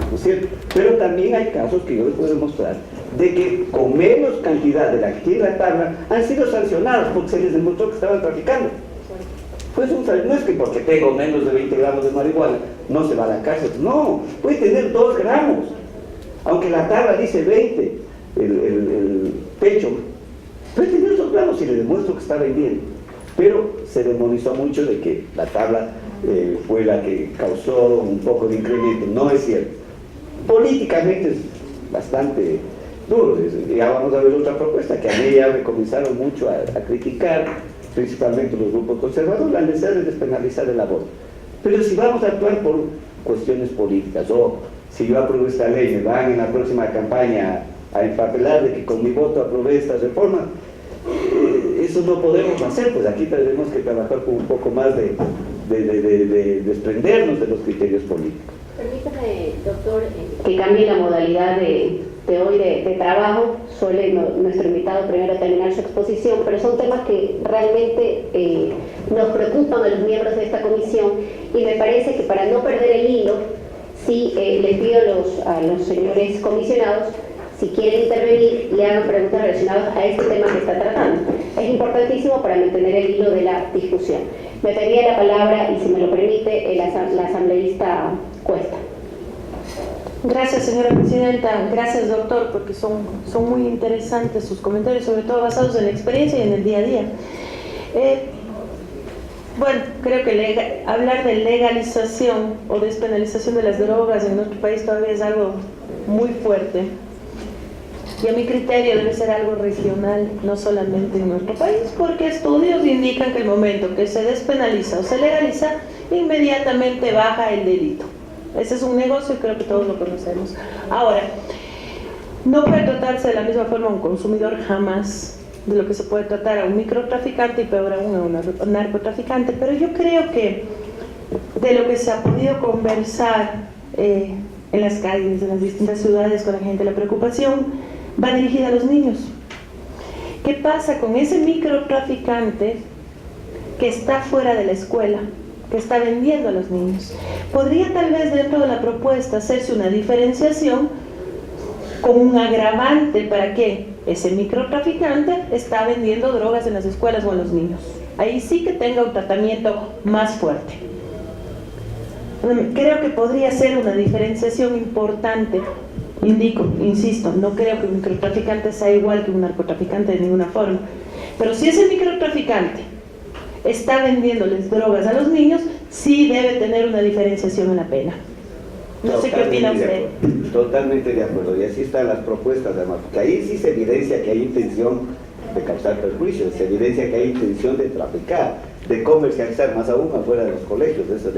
¿No es cierto? Pero también hay casos que yo les puedo demostrar de que con menos cantidad de la que tiene la tabla han sido sancionados porque se les demostró que estaban traficando. Pues no es que porque tengo menos de 20 gramos de marihuana no se va a la cárcel, no, puede tener 2 gramos, aunque la tabla dice 20, el techo, puede tener 2 gramos y le demuestro que está vendiendo. Pero se demonizó mucho de que la tabla fue la que causó un poco de incremento. No es cierto. políticamente es bastante duro. Ya vamos a ver otra propuesta, que a mí ya me comenzaron mucho a criticar, principalmente los grupos conservadores, la necesidad de despenalizar el aborto. Pero si vamos a actuar por cuestiones políticas, o si yo apruebo esta ley, me van en la próxima campaña a empapelar de que con mi voto aprobé esta reforma, eso no podemos hacer. Pues aquí tenemos que trabajar con un poco más de desprendernos de los criterios políticos. Permítame, doctor, que cambie la modalidad de hoy de trabajo. Suele nuestro invitado primero terminar su exposición, pero son temas que realmente nos preocupan a los miembros de esta comisión, y me parece que para no perder el hilo, sí, les pido a los señores comisionados, si quieren intervenir, le hagan preguntas relacionadas a este tema que está tratando. Es importantísimo para mantener el hilo de la discusión. Me pedía la palabra, y si me lo permite, la asambleísta Cuesta. Gracias, señora presidenta. Gracias, doctor, porque son muy interesantes sus comentarios, sobre todo basados en la experiencia y en el día a día. Bueno, creo que hablar de legalización o despenalización de las drogas en nuestro país todavía es algo muy fuerte. Y a mi criterio debe ser algo regional, no solamente en nuestro país, porque estudios indican que el momento que se despenaliza o se legaliza, inmediatamente baja el delito. Ese es un negocio y creo que todos lo conocemos. Ahora, no puede tratarse de la misma forma a un consumidor jamás de lo que se puede tratar a un microtraficante y peor aún a un narcotraficante, pero yo creo que de lo que se ha podido conversar en las calles, en las distintas ciudades con la gente, la preocupación va dirigida a los niños. ¿Qué pasa con ese microtraficante que está fuera de la escuela, que está vendiendo a los niños? Podría tal vez dentro de la propuesta hacerse una diferenciación con un agravante para que ese microtraficante está vendiendo drogas en las escuelas o en los niños. Ahí sí que tenga un tratamiento más fuerte. Creo que podría ser una diferenciación importante. Insisto, no creo que un microtraficante sea igual que un narcotraficante de ninguna forma, pero si ese microtraficante está vendiéndoles drogas a los niños, sí debe tener una diferenciación en la pena. No sé qué opina usted. Totalmente de acuerdo, y así están las propuestas, además, porque ahí sí se evidencia que hay intención de causar perjuicios, se evidencia que hay intención de traficar, de comercializar, más aún afuera de los colegios. Eso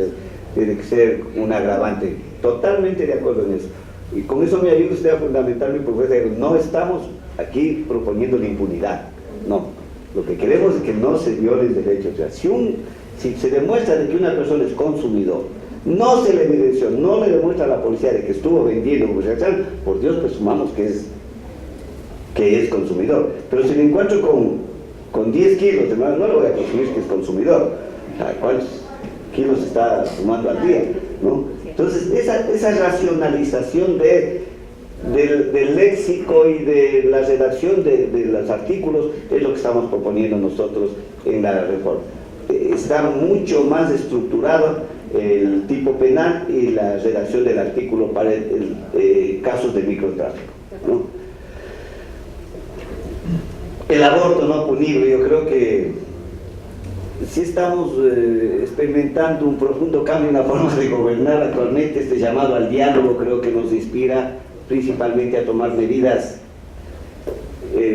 tiene que ser un agravante. Totalmente de acuerdo en eso. Y con eso me ayuda usted a fundamentar mi propuesta. No estamos aquí proponiendo la impunidad, no. Lo que queremos es que no se violen derechos. O sea, si se demuestra de que una persona es consumidor, no se le evidenció, no le demuestra a la policía de que estuvo vendiendo comercial, por Dios, presumamos que es consumidor. Pero si le encuentro con 10 kilos, no lo voy a consumir que es consumidor. ¿Cuántos kilos está fumando al día? ¿No? Entonces, esa racionalización del léxico y de la redacción de los artículos es lo que estamos proponiendo nosotros en la reforma. Está mucho más estructurado el tipo penal y la redacción del artículo para casos de microtráfico, ¿no? El aborto no punible, yo creo que sí estamos experimentando un profundo cambio en la forma de gobernar actualmente. Este llamado al diálogo creo que nos inspira principalmente a tomar medidas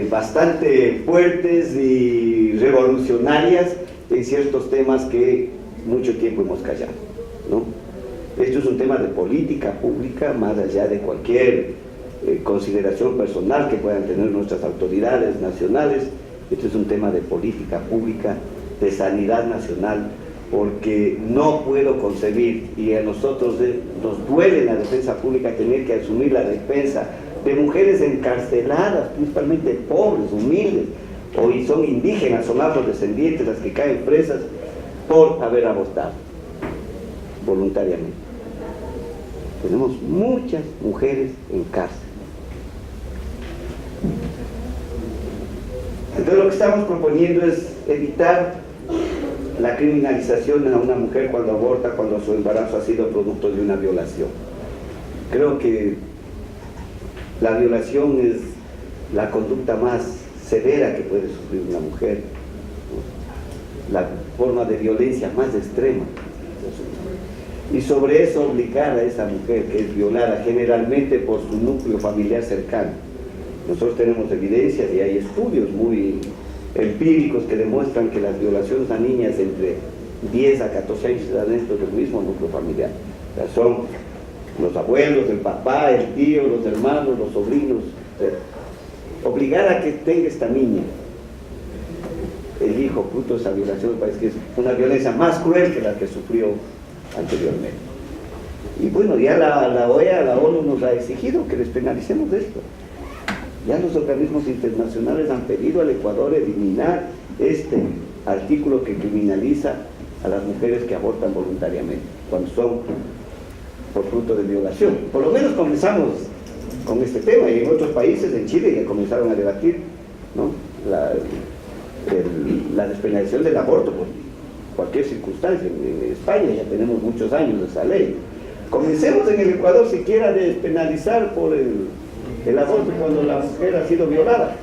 bastante fuertes y revolucionarias en ciertos temas que mucho tiempo hemos callado, ¿no? Esto es un tema de política pública, más allá de cualquier consideración personal que puedan tener nuestras autoridades nacionales. Esto es un tema de política pública, de sanidad nacional, porque no puedo concebir, y a nosotros nos duele en la defensa pública tener que asumir la defensa de mujeres encarceladas, principalmente pobres, humildes, hoy son indígenas, son afrodescendientes las que caen presas por haber abortado voluntariamente. Tenemos muchas mujeres en cárcel. Entonces lo que estamos proponiendo es evitar la criminalización a una mujer cuando aborta, cuando su embarazo ha sido producto de una violación. Creo que la violación es la conducta más severa que puede sufrir una mujer, ¿no? La forma de violencia más extrema. y sobre eso obligar a esa mujer que es violada generalmente por su núcleo familiar cercano. Nosotros tenemos evidencias y hay estudios muy empíricos que demuestran que las violaciones a niñas entre 10 a 14 años se dan dentro del mismo núcleo familiar. O sea, son los abuelos, el papá, el tío, los hermanos, los sobrinos. Obligar a que tenga esta niña el hijo fruto de esa violación, me parece que es una violencia más cruel que la que sufrió anteriormente. Y bueno, ya la OEA, la ONU nos ha exigido que despenalicemos esto. Ya los organismos internacionales han pedido al Ecuador eliminar este artículo que criminaliza a las mujeres que abortan voluntariamente, cuando son por fruto de violación. Por lo menos comenzamos con este tema, y en otros países, en Chile, ya comenzaron a debatir, ¿no?, la despenalización del aborto por cualquier circunstancia. En España ya tenemos muchos años de esa ley. Comencemos en el Ecuador siquiera de despenalizar por el aborto cuando la mujer ha sido violada.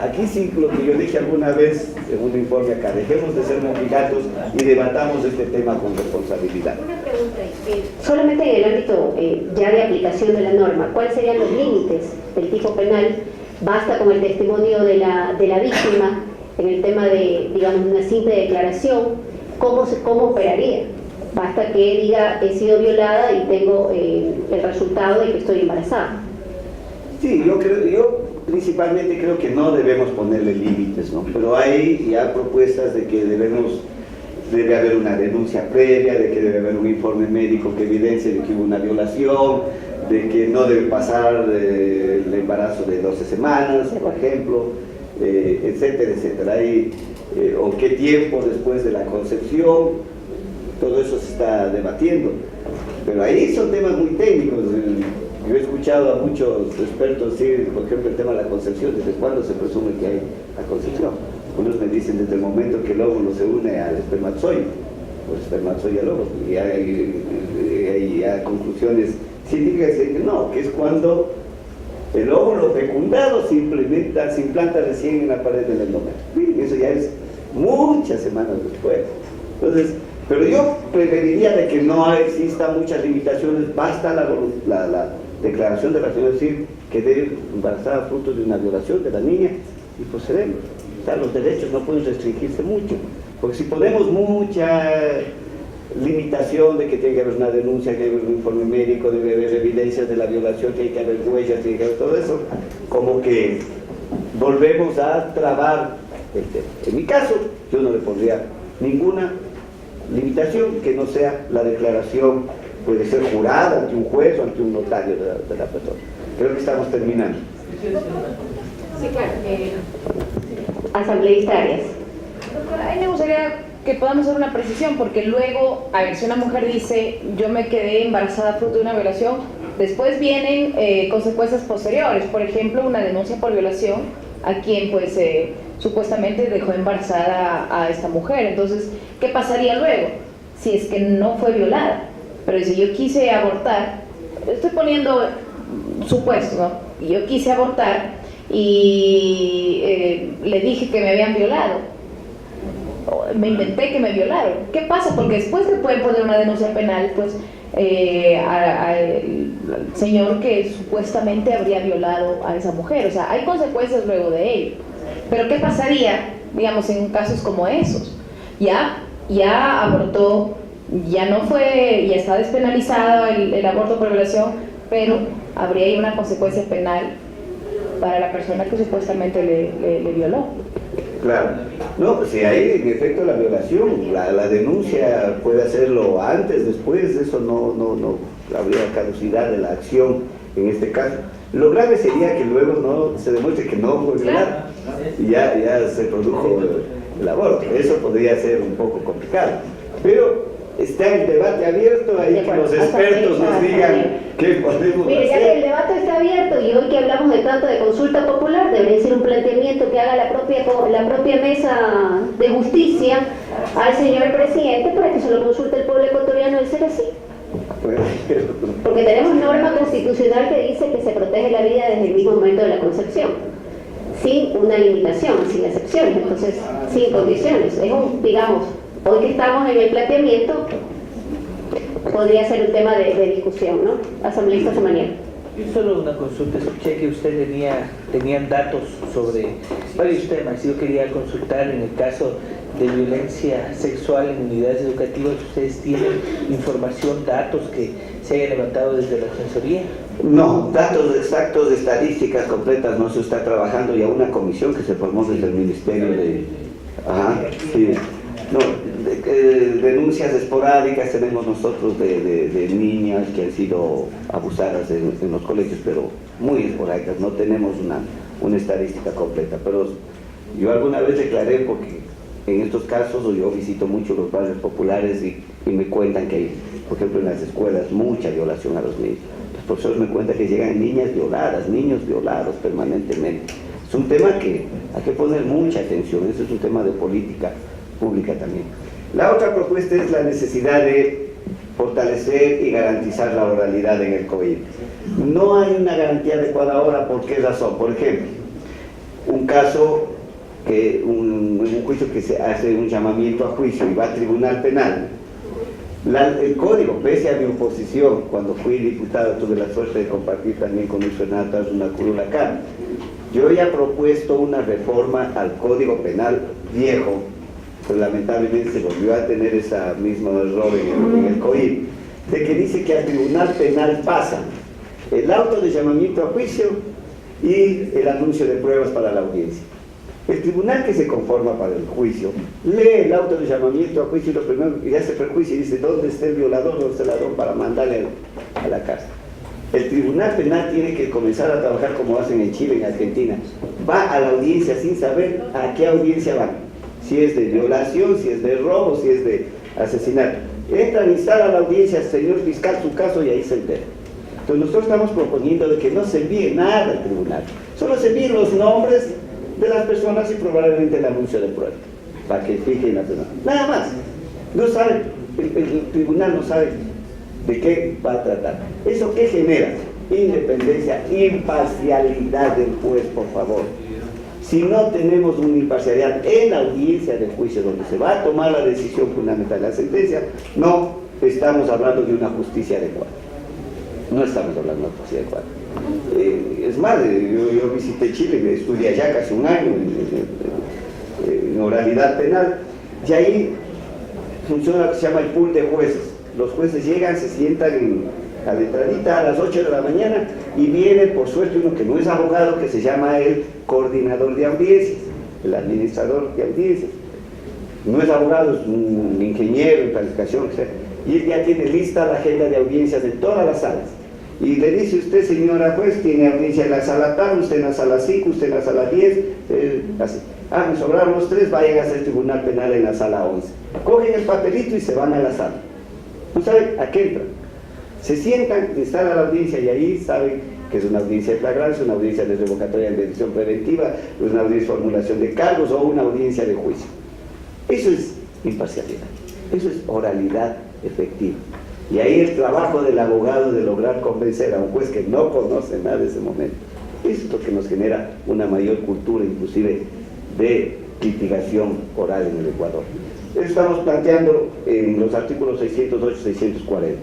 Aquí sí, lo que yo dije alguna vez en un informe acá, dejemos de ser mojigatos y debatamos este tema con responsabilidad. Una pregunta, solamente en el ámbito ya de aplicación de la norma, ¿cuáles serían los límites del tipo penal? Basta con el testimonio de la víctima en el tema de, digamos, una simple declaración. ¿Cómo operaría? Basta que diga he sido violada y tengo el resultado de que estoy embarazada. Sí, yo principalmente creo que no debemos ponerle límites, ¿no? Pero hay ya propuestas de que debe haber una denuncia previa, de que debe haber un informe médico que evidencie de que hubo una violación, de que no debe pasar el embarazo de 12 semanas, por ejemplo, etcétera, etcétera. O qué tiempo después de la concepción, todo eso se está debatiendo. Pero ahí son temas muy técnicos. Yo he escuchado a muchos expertos decir, por ejemplo, el tema de la concepción, ¿desde cuándo se presume que hay la concepción? Unos me dicen desde el momento que el óvulo se une al espermatozoide, o el espermatozoide al óvulo, y hay conclusiones científicas que dicen que no, que es cuando el óvulo fecundado se implanta recién en la pared del endometrio. Eso ya es muchas semanas después. Entonces, pero yo preferiría de que no exista muchas limitaciones, basta la declaración de la señora, decir que debe embarazada fruto de una violación de la niña y procedemos. O sea, los derechos no pueden restringirse mucho, porque si ponemos mucha limitación de que tiene que haber una denuncia, que debe haber un informe médico, debe haber evidencias de la violación, tiene que haber huellas, tiene que haber todo eso, como que volvemos a trabar el tema. En mi caso, yo no le pondría ninguna limitación que no sea la declaración, puede ser jurada ante un juez o ante un notario de la persona. Creo que estamos terminando. Sí, claro. Asambleístarias. Doctora, a mí me gustaría que podamos hacer una precisión, porque luego, a ver, si una mujer dice yo me quedé embarazada fruto de una violación, después vienen consecuencias posteriores, por ejemplo, una denuncia por violación a quien pues supuestamente dejó embarazada a esta mujer. Entonces, ¿qué pasaría luego? Si es que no fue violada, pero si yo quise abortar, estoy poniendo supuestos, ¿no? Yo quise abortar y le dije que me habían violado, me inventé que me violaron. ¿Qué pasa? Porque después le pueden poner una denuncia penal pues al señor que supuestamente habría violado a esa mujer. O sea, hay consecuencias luego de ello. Pero ¿qué pasaría, digamos, en casos como esos? Ya abortó, ya está despenalizado el aborto por violación, pero habría ahí una consecuencia penal para la persona que supuestamente le violó. Claro. No, pues si hay en efecto la violación, la denuncia puede hacerlo antes, después, eso no habría caducidad de la acción en este caso. Lo grave sería que luego no se demuestre que no fue violada y ya se produjo el aborto. Eso podría ser un poco complicado. Pero está el debate abierto, ahí que los expertos nos digan qué podemos Mire, ya hacer. que el debate está abierto y hoy que hablamos de tanto de consulta popular, debería ser un planteamiento que haga la propia mesa de justicia al señor presidente para que se lo consulte el pueblo ecuatoriano de ser así. Porque tenemos norma constitucional que dice que se protege la vida desde el mismo momento de la concepción, sin una limitación, sin excepciones, entonces sin condiciones. Es digamos, hoy que estamos en el planteamiento, podría ser un tema de discusión, ¿no? Asambleísta Samaniego. Y solo una consulta, escuché que usted tenían datos sobre varios temas. Yo quería consultar en el caso de violencia sexual en unidades educativas. ¿Ustedes tienen información, datos que se hayan levantado desde la Censoría? No, datos exactos, estadísticas completas no se está trabajando. Ya una comisión que se formó desde el Ministerio de... sí. No, denuncias esporádicas tenemos nosotros de niñas que han sido abusadas en los colegios, pero muy esporádicas, no tenemos una estadística completa. Pero yo alguna vez declaré, porque en estos casos yo visito mucho los barrios populares y me cuentan que hay, por ejemplo, en las escuelas mucha violación a los niños. Los profesores me cuentan que llegan niñas violadas, niños violados permanentemente. Es un tema que hay que poner mucha atención, eso es un tema de política pública también. La otra propuesta es la necesidad de fortalecer y garantizar la oralidad en el COIP. No hay una garantía adecuada ahora. ¿Por qué razón? Por ejemplo, un caso, un juicio que se hace un llamamiento a juicio y va a tribunal penal. El código, pese a mi oposición, cuando fui diputado tuve la suerte de compartir también con Luis Fernando una curula acá. Yo ya he propuesto una reforma al código penal viejo, pues lamentablemente se volvió a tener ese mismo error en el COIP, de que dice que al tribunal penal pasa el auto de llamamiento a juicio y el anuncio de pruebas para la audiencia. El tribunal que se conforma para el juicio lee el auto de llamamiento a juicio y lo primero que hace prejuicio y dice ¿dónde está el violador o el celador para mandarle a la cárcel? El tribunal penal tiene que comenzar a trabajar como hacen en Chile, en Argentina. Va a la audiencia sin saber a qué audiencia van. Si es de violación, si es de robo, si es de asesinato. Entran, instalan a la audiencia, señor fiscal, su caso y ahí se entera. Entonces nosotros estamos proponiendo de que no se envíe nada al tribunal. Solo se envíen los nombres de las personas y probablemente el anuncio de prueba. Para que fijen la persona. Nada más. No sabe, el tribunal no sabe de qué va a tratar. ¿Eso qué genera? Independencia, imparcialidad del juez, por favor. Si no tenemos una imparcialidad en la audiencia del juicio donde se va a tomar la decisión fundamental de la sentencia, no estamos hablando de una justicia adecuada. No estamos hablando de una justicia adecuada. Es más, yo visité Chile, estudié allá casi un año en oralidad penal, y ahí funciona lo que se llama el pool de jueces. Los jueces llegan, se sientan a la entradita a las 8 de la mañana y viene, por suerte, uno que no es abogado, que se llama el coordinador de audiencias, el administrador de audiencias. No es abogado, es un ingeniero en planificación, etc. Y él ya tiene lista la agenda de audiencias de todas las salas. Y le dice usted, señora juez, tiene audiencia en la sala tal, usted en la sala 5, usted en la sala 10, así. Me sobraron los 3, vayan a hacer tribunal penal en la sala 11. Cogen el papelito y se van a la sala. ¿No saben a qué entran? Se sientan, instalan la audiencia y ahí saben que es una audiencia de flagrancia, una audiencia de revocatoria de decisión preventiva, una audiencia de formulación de cargos o una audiencia de juicio. Eso es imparcialidad, eso es oralidad efectiva. Y ahí el trabajo del abogado de lograr convencer a un juez que no conoce nada de ese momento. Eso es lo que nos genera una mayor cultura, inclusive, de litigación oral en el Ecuador. Estamos planteando en los artículos 608 y 640.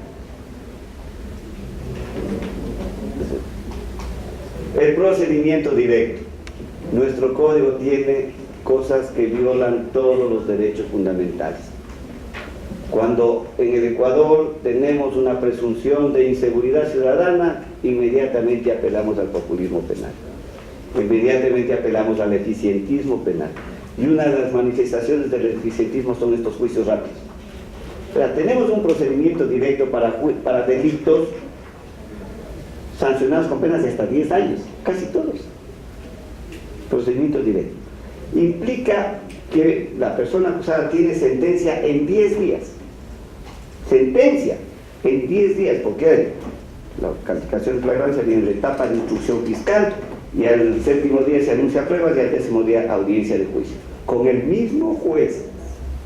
El procedimiento directo. Nuestro código tiene cosas que violan todos los derechos fundamentales. Cuando en el Ecuador tenemos una presunción de inseguridad ciudadana, inmediatamente apelamos al populismo penal. Inmediatamente apelamos al eficientismo penal. Y una de las manifestaciones del eficientismo son estos juicios rápidos. O sea, tenemos un procedimiento directo para delitos sancionados con penas de hasta 10 años, casi todos. Procedimiento directo. Implica que la persona acusada tiene sentencia en 10 días. Sentencia en 10 días, porque la calificación de flagrancia viene en la etapa de instrucción fiscal y al 7º día se anuncia pruebas y al 10º día audiencia de juicio. Con el mismo juez.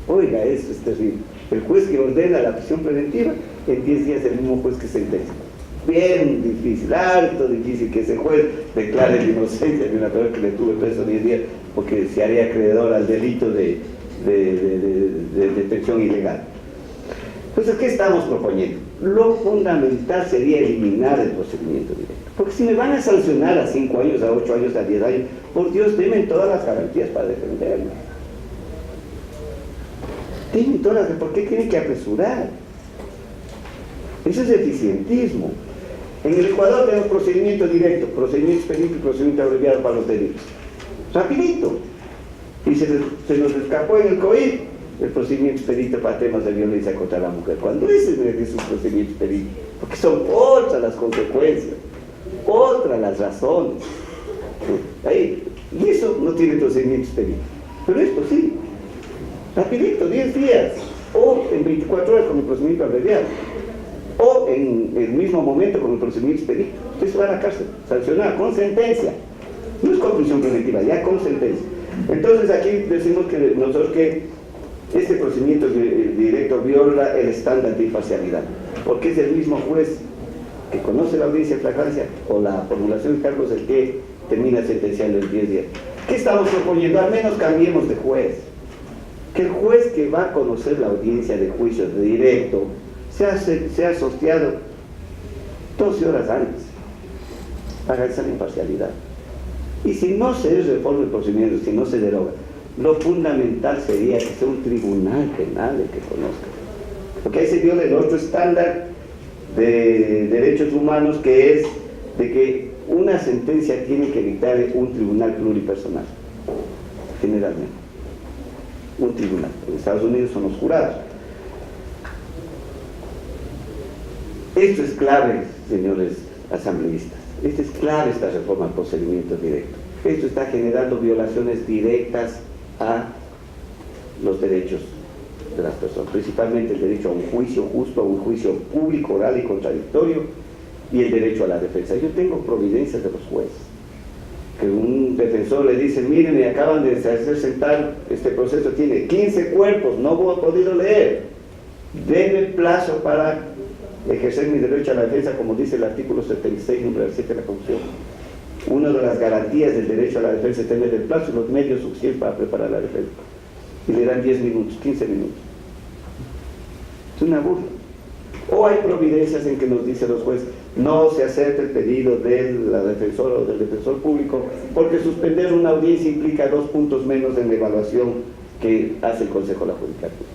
Oiga, eso es terrible. El juez que ordena la prisión preventiva, en 10 días el mismo juez que sentencia. Bien difícil, harto difícil que ese juez declare la inocencia de una persona que le tuvo preso 10 días porque se haría acreedor al delito de detención ilegal. Entonces, ¿qué estamos proponiendo? Lo fundamental sería eliminar el procedimiento directo. Porque si me van a sancionar a 5 años, a 8 años, a 10 años, por Dios, denme todas las garantías para defenderme. Denme todas las... ¿Por qué tienen que apresurar? Eso es eficientismo. En el Ecuador tenemos procedimiento directo, procedimiento expedito y procedimiento abreviado para los delitos. Rapidito. Y se nos escapó en el COVID el procedimiento expedito para temas de violencia contra la mujer. Cuando ese es un procedimiento expedito, porque son otras las consecuencias, otras las razones. Ahí, y eso no tiene procedimiento expedito. Pero esto sí, rapidito, 10 días, o en 24 horas con el procedimiento abreviado, o en el mismo momento con el procedimiento expedito. Usted se va a la cárcel, sancionado, con sentencia. No es con prisión preventiva, ya con sentencia. Entonces aquí decimos que nosotros que este procedimiento directo viola el estándar de imparcialidad, porque es el mismo juez que conoce la audiencia de flagrancia o la formulación de cargos el que termina sentenciando en 10 días. ¿Qué estamos proponiendo? Al menos cambiemos de juez. Que el juez que va a conocer la audiencia de juicio de directo sea sorteado 12 horas antes para esa imparcialidad. Y si no se reforma el procedimiento, si no se deroga, lo fundamental sería que sea un tribunal penal el que conozca. Porque ahí se viola el otro estándar de derechos humanos, que es de que una sentencia tiene que dictar un tribunal pluripersonal, generalmente. Un tribunal. En Estados Unidos son los jurados. Esto es clave, señores asambleístas. Esto es clave, esta reforma al procedimiento directo. Esto está generando violaciones directas a los derechos de las personas, principalmente el derecho a un juicio justo, a un juicio público, oral y contradictorio, y el derecho a la defensa. Yo tengo providencias de los jueces, que un defensor le dice: miren, me acaban de hacer sentar, este proceso tiene 15 cuerpos, no he podido leer, denme plazo para ejercer mi derecho a la defensa, como dice el artículo 76, número 7 de la Constitución. Una de las garantías del derecho a la defensa es tener el plazo y los medios suficientes para preparar la defensa. Y le dan 10 minutos, 15 minutos. Es una burla. O hay providencias en que nos dicen los jueces: no se acepta el pedido de la defensora o del defensor público, porque suspender una audiencia implica 2 puntos menos en la evaluación que hace el Consejo de la Judicatura.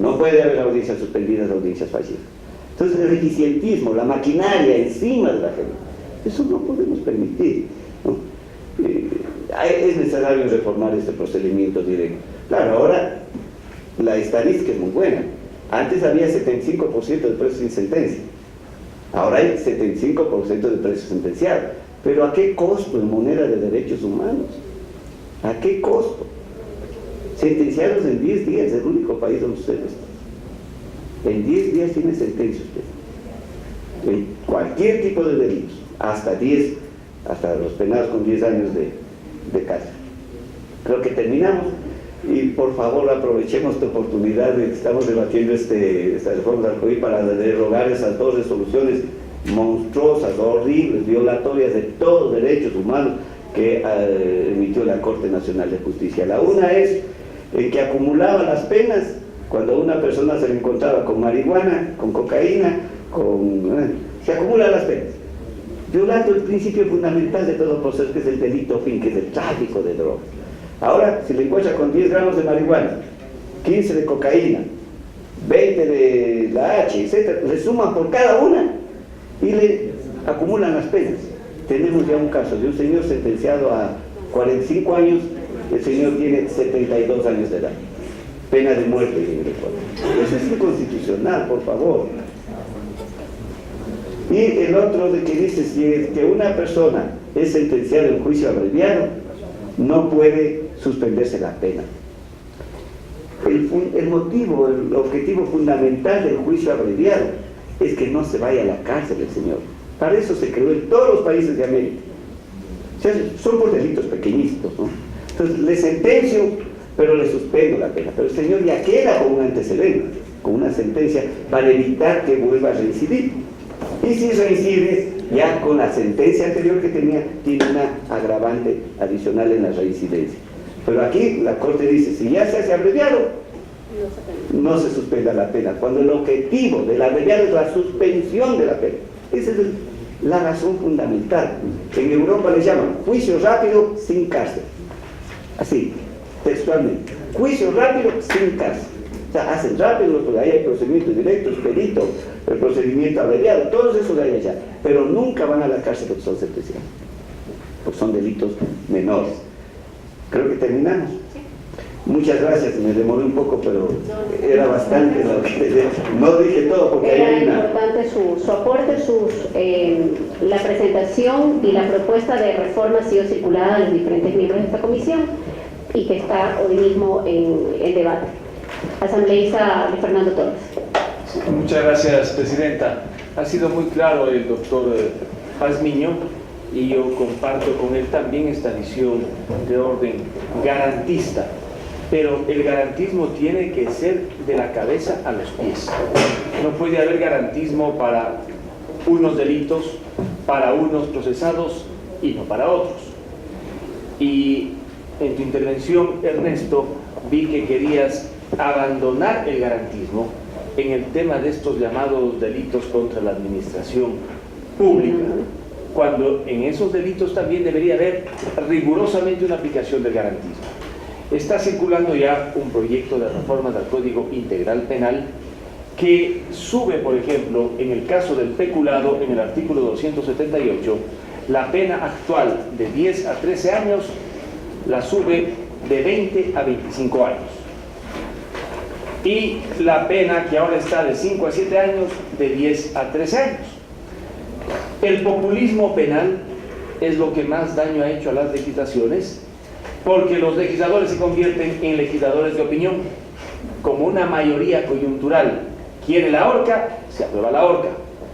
No puede haber audiencias suspendidas, audiencias fallidas. Entonces el eficientismo, la maquinaria encima de la gente, eso no podemos permitir, ¿no? Es necesario reformar este procedimiento directo. Claro, ahora la estadística es muy buena. Antes había 75% de presos sin sentencia, ahora hay 75% de presos sentenciados. Pero ¿a qué costo en moneda de derechos humanos? ¿A qué costo? Sentenciados en 10 días, el único país donde ustedes están. En 10 días tiene sentencia usted, en cualquier tipo de delitos, hasta los penados con 10 años de cárcel. Creo que terminamos, y por favor aprovechemos esta oportunidad de que estamos debatiendo esta reforma del COVID para derogar esas 2 resoluciones monstruosas, horribles, violatorias de todos los derechos humanos que emitió la Corte Nacional de Justicia. La una es el que acumulaba las penas cuando a una persona se le encontraba con marihuana, con cocaína, se acumulan las penas, violando el principio fundamental de todo proceso, que es el delito fin, que es el tráfico de drogas. Ahora, si le encuentra con 10 gramos de marihuana, 15 de cocaína, 20 de la H, etc., le suman por cada una y le acumulan las penas. Tenemos ya un caso de un señor sentenciado a 45 años, el señor tiene 72 años de edad. Pena de muerte en el Ecuador. Eso es inconstitucional, por favor. Y el otro de que dice: si que una persona es sentenciada en juicio abreviado, no puede suspenderse la pena. El motivo, el objetivo fundamental del juicio abreviado es que no se vaya a la cárcel el señor. Para eso se creó en todos los países de América. O sea, son por delitos pequeñitos, ¿no? Entonces le sentencio, pero le suspendo la pena. Pero el señor ya queda con un antecedente, con una sentencia, para evitar que vuelva a reincidir. Y si reincide, ya con la sentencia anterior que tenía, tiene una agravante adicional en la reincidencia. Pero aquí la Corte dice: si ya se hace abreviado, no se suspenda la pena, cuando el objetivo de la abreviada es la suspensión de la pena. Esa es la razón fundamental. En Europa le llaman juicio rápido sin cárcel. Así, textualmente. Juicio rápido sin cárcel. O sea, hacen rápido, pues ahí hay procedimientos directos, perito, el procedimiento abreviado, todos esos de ahí allá. Pero nunca van a la cárcel porque son sentenciados, porque son delitos menores. Creo que terminamos. Muchas gracias, me demoré un poco, pero era bastante lo que no dije todo porque era hay una... importante su aporte, la presentación y la propuesta de reforma ha sido circulada a los diferentes miembros de esta comisión y que está hoy mismo en debate. Asambleísta Luis Fernando Torres. Muchas gracias, Presidenta. Ha sido muy claro el doctor Pazmiño y yo comparto con él también esta visión de orden garantista. Pero el garantismo tiene que ser de la cabeza a los pies. No puede haber garantismo para unos delitos, para unos procesados y no para otros. Y en tu intervención, Ernesto, vi que querías abandonar el garantismo en el tema de estos llamados delitos contra la administración pública, cuando en esos delitos también debería haber rigurosamente una aplicación del garantismo. Está circulando ya un proyecto de reforma del Código Integral Penal que sube, por ejemplo, en el caso del peculado, en el artículo 278, la pena actual de 10 a 13 años la sube de 20 a 25 años. Y la pena que ahora está de 5 a 7 años, de 10 a 13 años. El populismo penal es lo que más daño ha hecho a las legislaciones, porque los legisladores se convierten en legisladores de opinión. Como una mayoría coyuntural quiere la horca, se aprueba la horca,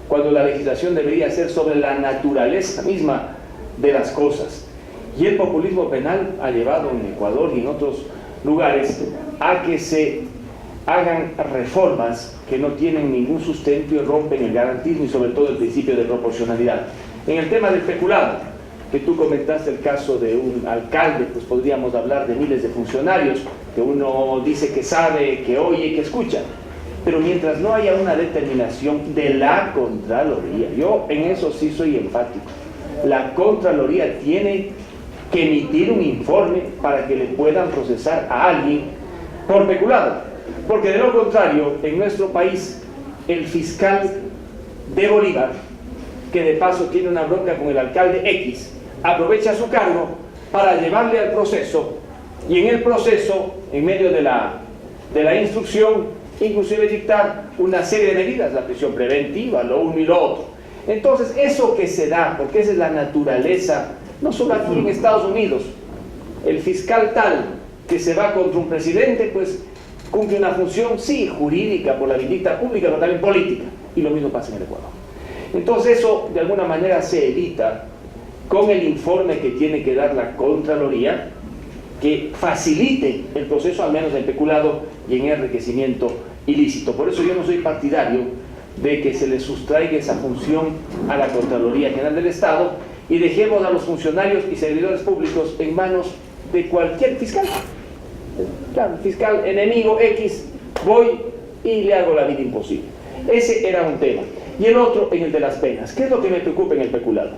cuando la legislación debería ser sobre la naturaleza misma de las cosas. Y el populismo penal ha llevado en Ecuador y en otros lugares a que se hagan reformas que no tienen ningún sustento y rompen el garantismo y sobre todo el principio de proporcionalidad. En el tema del peculado, que tú comentaste el caso de un alcalde, pues podríamos hablar de miles de funcionarios que uno dice que sabe, que oye, que escucha, pero mientras no haya una determinación de la Contraloría, yo en eso sí soy enfático, la Contraloría tiene que emitir un informe para que le puedan procesar a alguien por peculado, porque de lo contrario, en nuestro país, el fiscal de Bolívar, que de paso tiene una bronca con el alcalde X, aprovecha su cargo para llevarle al proceso y en el proceso, en medio de la instrucción, inclusive dictar una serie de medidas, la prisión preventiva, lo uno y lo otro. Entonces, eso que se da, porque esa es la naturaleza, no solo aquí en Estados Unidos, el fiscal tal que se va contra un presidente, pues cumple una función, sí, jurídica por la vindicta pública, pero también política, y lo mismo pasa en el Ecuador. Entonces eso de alguna manera se evita con el informe que tiene que dar la Contraloría, que facilite el proceso, al menos en peculado y en enriquecimiento ilícito. Por eso yo no soy partidario de que se le sustraiga esa función a la Contraloría General del Estado y dejemos a los funcionarios y servidores públicos en manos de cualquier fiscal. Claro, fiscal enemigo X, voy y le hago la vida imposible. Ese era un tema. Y el otro en el de las penas. ¿Qué es lo que me preocupa en el peculado?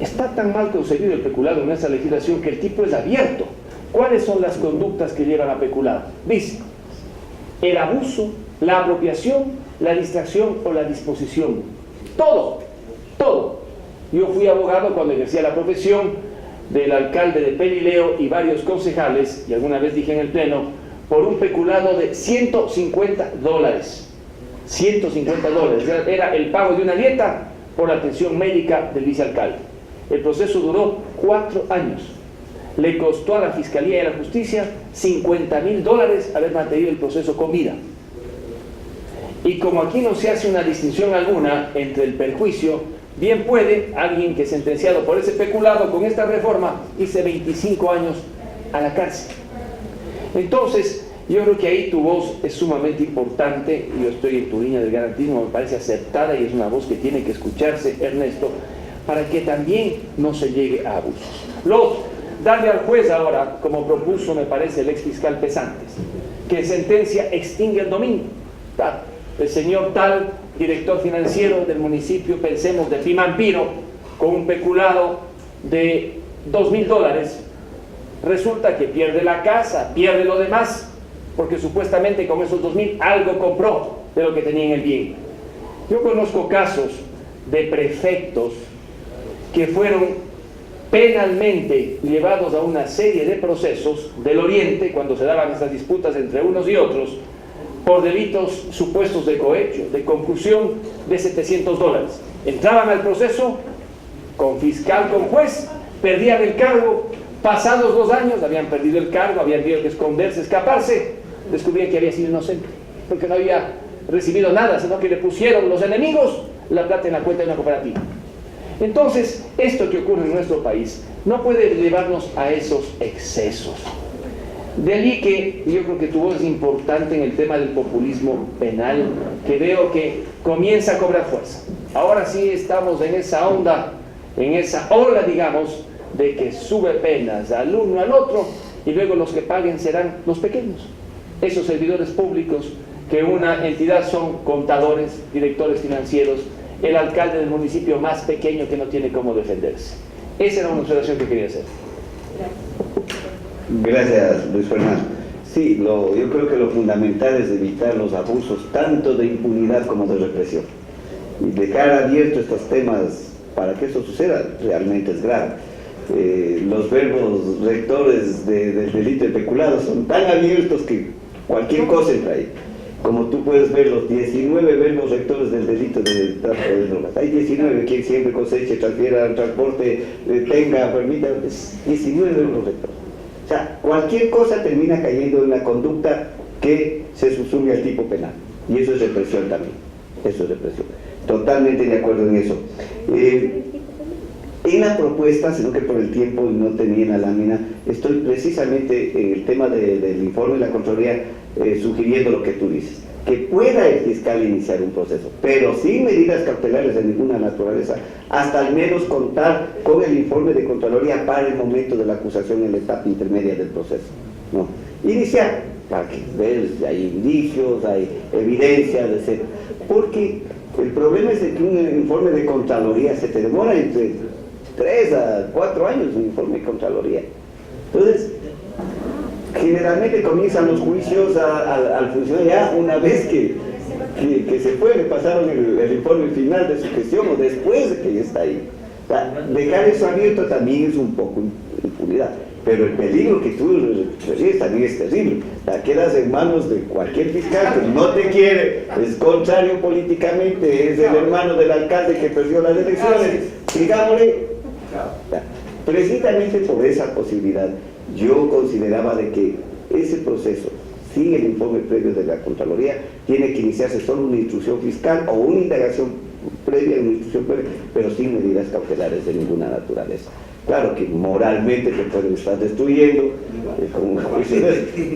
Está tan mal concebido el peculado en esa legislación que el tipo es abierto. ¿Cuáles son las conductas que llevan a peculado? Dice, el abuso, la apropiación, la distracción o la disposición. Todo, todo. Yo fui abogado cuando ejercía la profesión del alcalde de Pelileo y varios concejales, y alguna vez dije en el pleno, por un peculado de $150. $150. Era el pago de una dieta por la atención médica del vicealcalde. El proceso duró 4 años. Le costó a la Fiscalía y a la Justicia $50.000 haber mantenido el proceso con vida. Y como aquí no se hace una distinción alguna entre el perjuicio, bien puede alguien que es sentenciado por ese peculado con esta reforma irse 25 años a la cárcel. Entonces, yo creo que ahí tu voz es sumamente importante. Yo estoy en tu línea del garantismo, me parece acertada y es una voz que tiene que escucharse, Ernesto, para que también no se llegue a abusos. Darle al juez ahora, como propuso me parece el ex fiscal Pesantes, que sentencia extingue el dominio. Claro, el señor tal, director financiero del municipio, pensemos de Pimampiro, con un peculado de $2.000, resulta que pierde la casa, pierde lo demás, porque supuestamente con esos 2.000 algo compró de lo que tenía en el bien. Yo conozco casos de prefectos que fueron penalmente llevados a una serie de procesos del Oriente, cuando se daban estas disputas entre unos y otros, por delitos supuestos de cohecho, de concusión, de $700. Entraban al proceso con fiscal, con juez, perdían el cargo, pasados 2 años habían perdido el cargo, habían tenido que esconderse, escaparse, descubrían que había sido inocente, porque no había recibido nada, sino que le pusieron los enemigos la plata en la cuenta de una cooperativa. Entonces, esto que ocurre en nuestro país no puede llevarnos a esos excesos. De allí que yo creo que tu voz es importante en el tema del populismo penal, que veo que comienza a cobrar fuerza. Ahora sí estamos en esa onda, en esa ola, digamos, de que sube penas al uno al otro, y luego los que paguen serán los pequeños, esos servidores públicos que una entidad son contadores, directores financieros, el alcalde del municipio más pequeño que no tiene cómo defenderse. Esa era una observación que quería hacer. Gracias, Luis Fernando. Sí, yo creo que lo fundamental es evitar los abusos tanto de impunidad como de represión y dejar abiertos estos temas para que eso suceda. Realmente es grave. Los verbos rectores del delito de peculado son tan abiertos que cualquier cosa entra ahí. Como tú puedes ver, los 19 verbos rectores del delito de tráfico de drogas. Hay 19, quien siempre coseche, transfiera, transporte, tenga, permita, 19 verbos rectores. O sea, cualquier cosa termina cayendo en una conducta que se subsume al tipo penal. Y eso es represión también. Eso es represión. Totalmente de acuerdo en eso. En la propuesta, sino que por el tiempo no tenía en la lámina, estoy precisamente en el tema del informe de la Contraloría sugiriendo lo que tú dices, que pueda el fiscal iniciar un proceso, pero sin medidas cautelares de ninguna naturaleza, hasta al menos contar con el informe de Contraloría para el momento de la acusación en la etapa intermedia del proceso, ¿no? Iniciar, para que ver si hay indicios, hay evidencia, etc. Porque el problema es de que un informe de Contraloría se te demora entre 3 a 4 años, un informe de Contraloría. Entonces, generalmente comienzan los juicios al funcionario ya una vez que se fue, le pasaron el informe final de su gestión o después de que ya está ahí. O sea, dejar eso abierto también es un poco impunidad, pero el peligro que tú refieres también es terrible. O sea, quedas en manos de cualquier fiscal que no te quiere, es contrario políticamente, es el hermano del alcalde que perdió las elecciones, digámosle. Precisamente por esa posibilidad yo consideraba de que ese proceso, sin el informe previo de la Contraloría, tiene que iniciarse solo una instrucción fiscal o una indagación previa, una instrucción previa, pero sin medidas cautelares de ninguna naturaleza. Claro que moralmente te pueden estar destruyendo,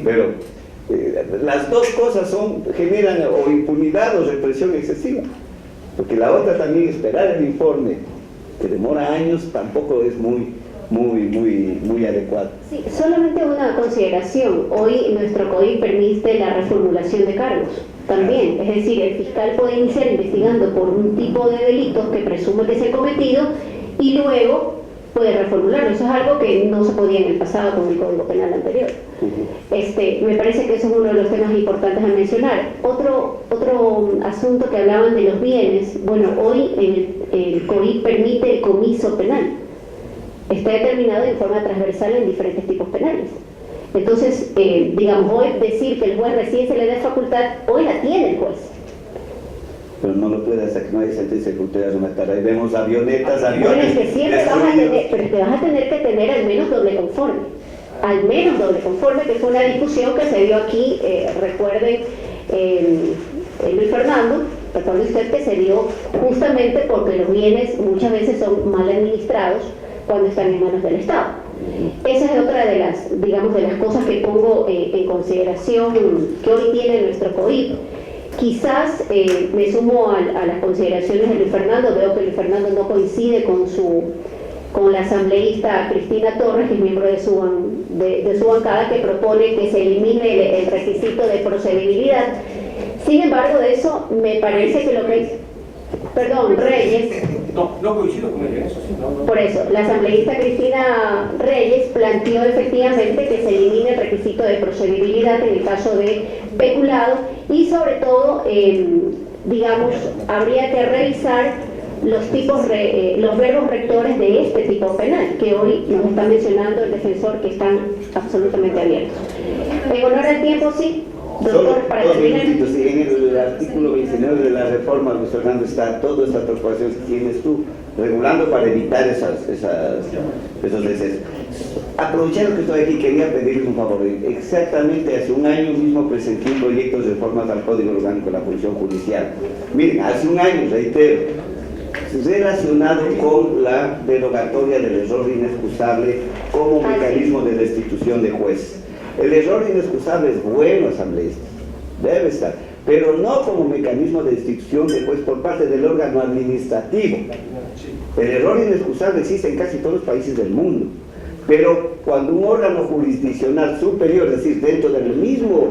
pero las dos cosas generan o impunidad o represión excesiva, porque la otra también, esperar el informe que demora años, tampoco es muy adecuado. Sí, solamente una consideración. Hoy nuestro CODI permite la reformulación de cargos también, es decir, el fiscal puede iniciar investigando por un tipo de delitos que presume que se ha cometido y luego puede reformularlo. Eso es algo que no se podía en el pasado con el Código Penal anterior. Me parece que eso es uno de los temas importantes a mencionar. Otro asunto que hablaban de los bienes. Bueno, hoy el CODI permite el comiso penal. Está determinado de forma transversal en diferentes tipos penales. Entonces, digamos, hoy decir que el juez recién se le da facultad, hoy la tiene el juez. Pero no lo puede hasta que no haya sentencia judicial rematada. Ahí vemos avionetas, aviones. Bueno, es que siempre vas a tener, pero te vas a tener que tener al menos doble conforme. Al menos doble conforme, que fue una discusión que se dio aquí, recuerden, Luis Fernando, recuerde usted que se dio justamente porque los bienes muchas veces son mal administrados cuando están en manos del Estado. Esa es otra de las, digamos, de las cosas que pongo en consideración que hoy tiene nuestro CODI. Quizás me sumo a las consideraciones de Luis Fernando. Veo que Luis Fernando no coincide con con la asambleísta Cristina Torres, que es miembro de su bancada, que propone que se elimine el requisito de procedibilidad. Sin embargo, de eso me parece que lo que... Perdón, Reyes. No coincido con ella, eso sí. No. Por eso, la asambleísta Cristina Reyes planteó efectivamente que se elimine el requisito de procedibilidad en el caso de peculado y sobre todo, digamos, habría que revisar los verbos rectores de este tipo penal, que hoy nos está mencionando el defensor, que están absolutamente abiertos. En honor al tiempo, sí. Doctor, para terminar. Sí, en el artículo 29 de la reforma, Luis Fernando, está toda esta transformación que tienes tú, regulando para evitar esos excesos. Aprovechando que estoy aquí, quería pedirles un favor. Exactamente hace un año mismo presenté un proyecto de reformas al Código Orgánico de la Función Judicial. Miren, hace un año, reitero, relacionado con la derogatoria del error inexcusable como mecanismo de destitución de jueces. El error inexcusable es bueno, asambleísta, debe estar, pero no como mecanismo de destitución de juez por parte del órgano administrativo. El error inexcusable existe en casi todos los países del mundo, pero cuando un órgano jurisdiccional superior, es decir, dentro del mismo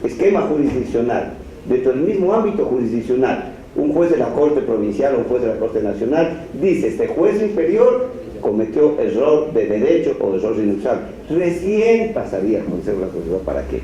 esquema jurisdiccional, dentro del mismo ámbito jurisdiccional, un juez de la Corte Provincial o un juez de la Corte Nacional dice: este juez inferior cometió error de derecho o error inexcusable, recién pasaría al Consejo de la Justicia para que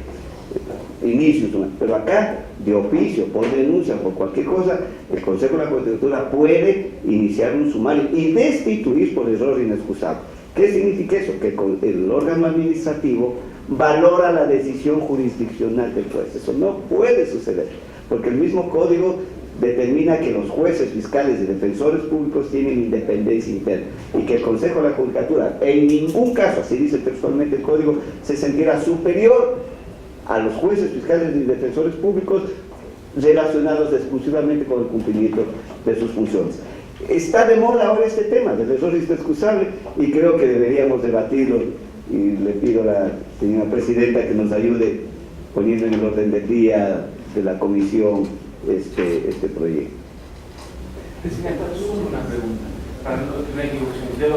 inicie pero acá, de oficio, por denuncia, por cualquier cosa, el Consejo de la Judicatura puede iniciar un sumario y destituir por error inexcusable. ¿Qué significa eso? Que el órgano administrativo valora la decisión jurisdiccional del juez. Eso no puede suceder, porque el mismo código determina que los jueces, fiscales y defensores públicos tienen independencia interna y que el Consejo de la Judicatura en ningún caso, así dice textualmente el código, se sentirá superior a los jueces, fiscales y defensores públicos relacionados exclusivamente con el cumplimiento de sus funciones. Está de moda ahora este tema del error inexcusable y creo que deberíamos debatirlo, y le pido a la señora presidenta que nos ayude poniendo en el orden del día de la comisión este proyecto. Presidenta, solo una pregunta, para no tener equivocación. De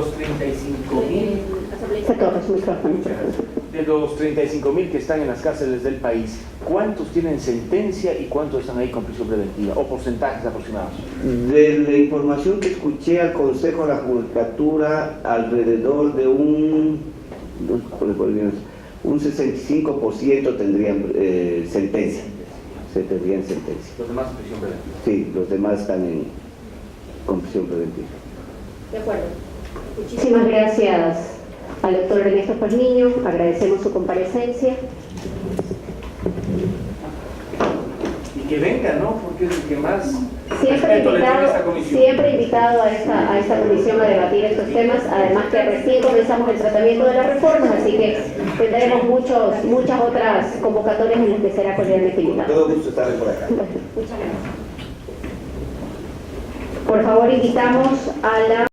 los 35.000 que están en las cárceles del país, ¿cuántos tienen sentencia y cuántos están ahí con prisión preventiva? ¿O porcentajes aproximados? De la información que escuché al Consejo de la Judicatura, alrededor de un 65% tendrían sentencia. Se tendrían sentencia. ¿Los demás en prisión preventiva? Sí, los demás están con prisión preventiva. De acuerdo. Muchísimas gracias al doctor Ernesto Pazmiño, agradecemos su comparecencia. Y que venga, ¿no? Porque es el que más Siempre respeto le tiene a esta comisión. invitado a esta comisión a debatir estos temas, además que recién comenzamos el tratamiento de las reformas, así que tendremos muchas otras convocatorias en las que será cordialmente invitado. Todo gusto estar por acá. Muchas gracias. Por favor, invitamos a la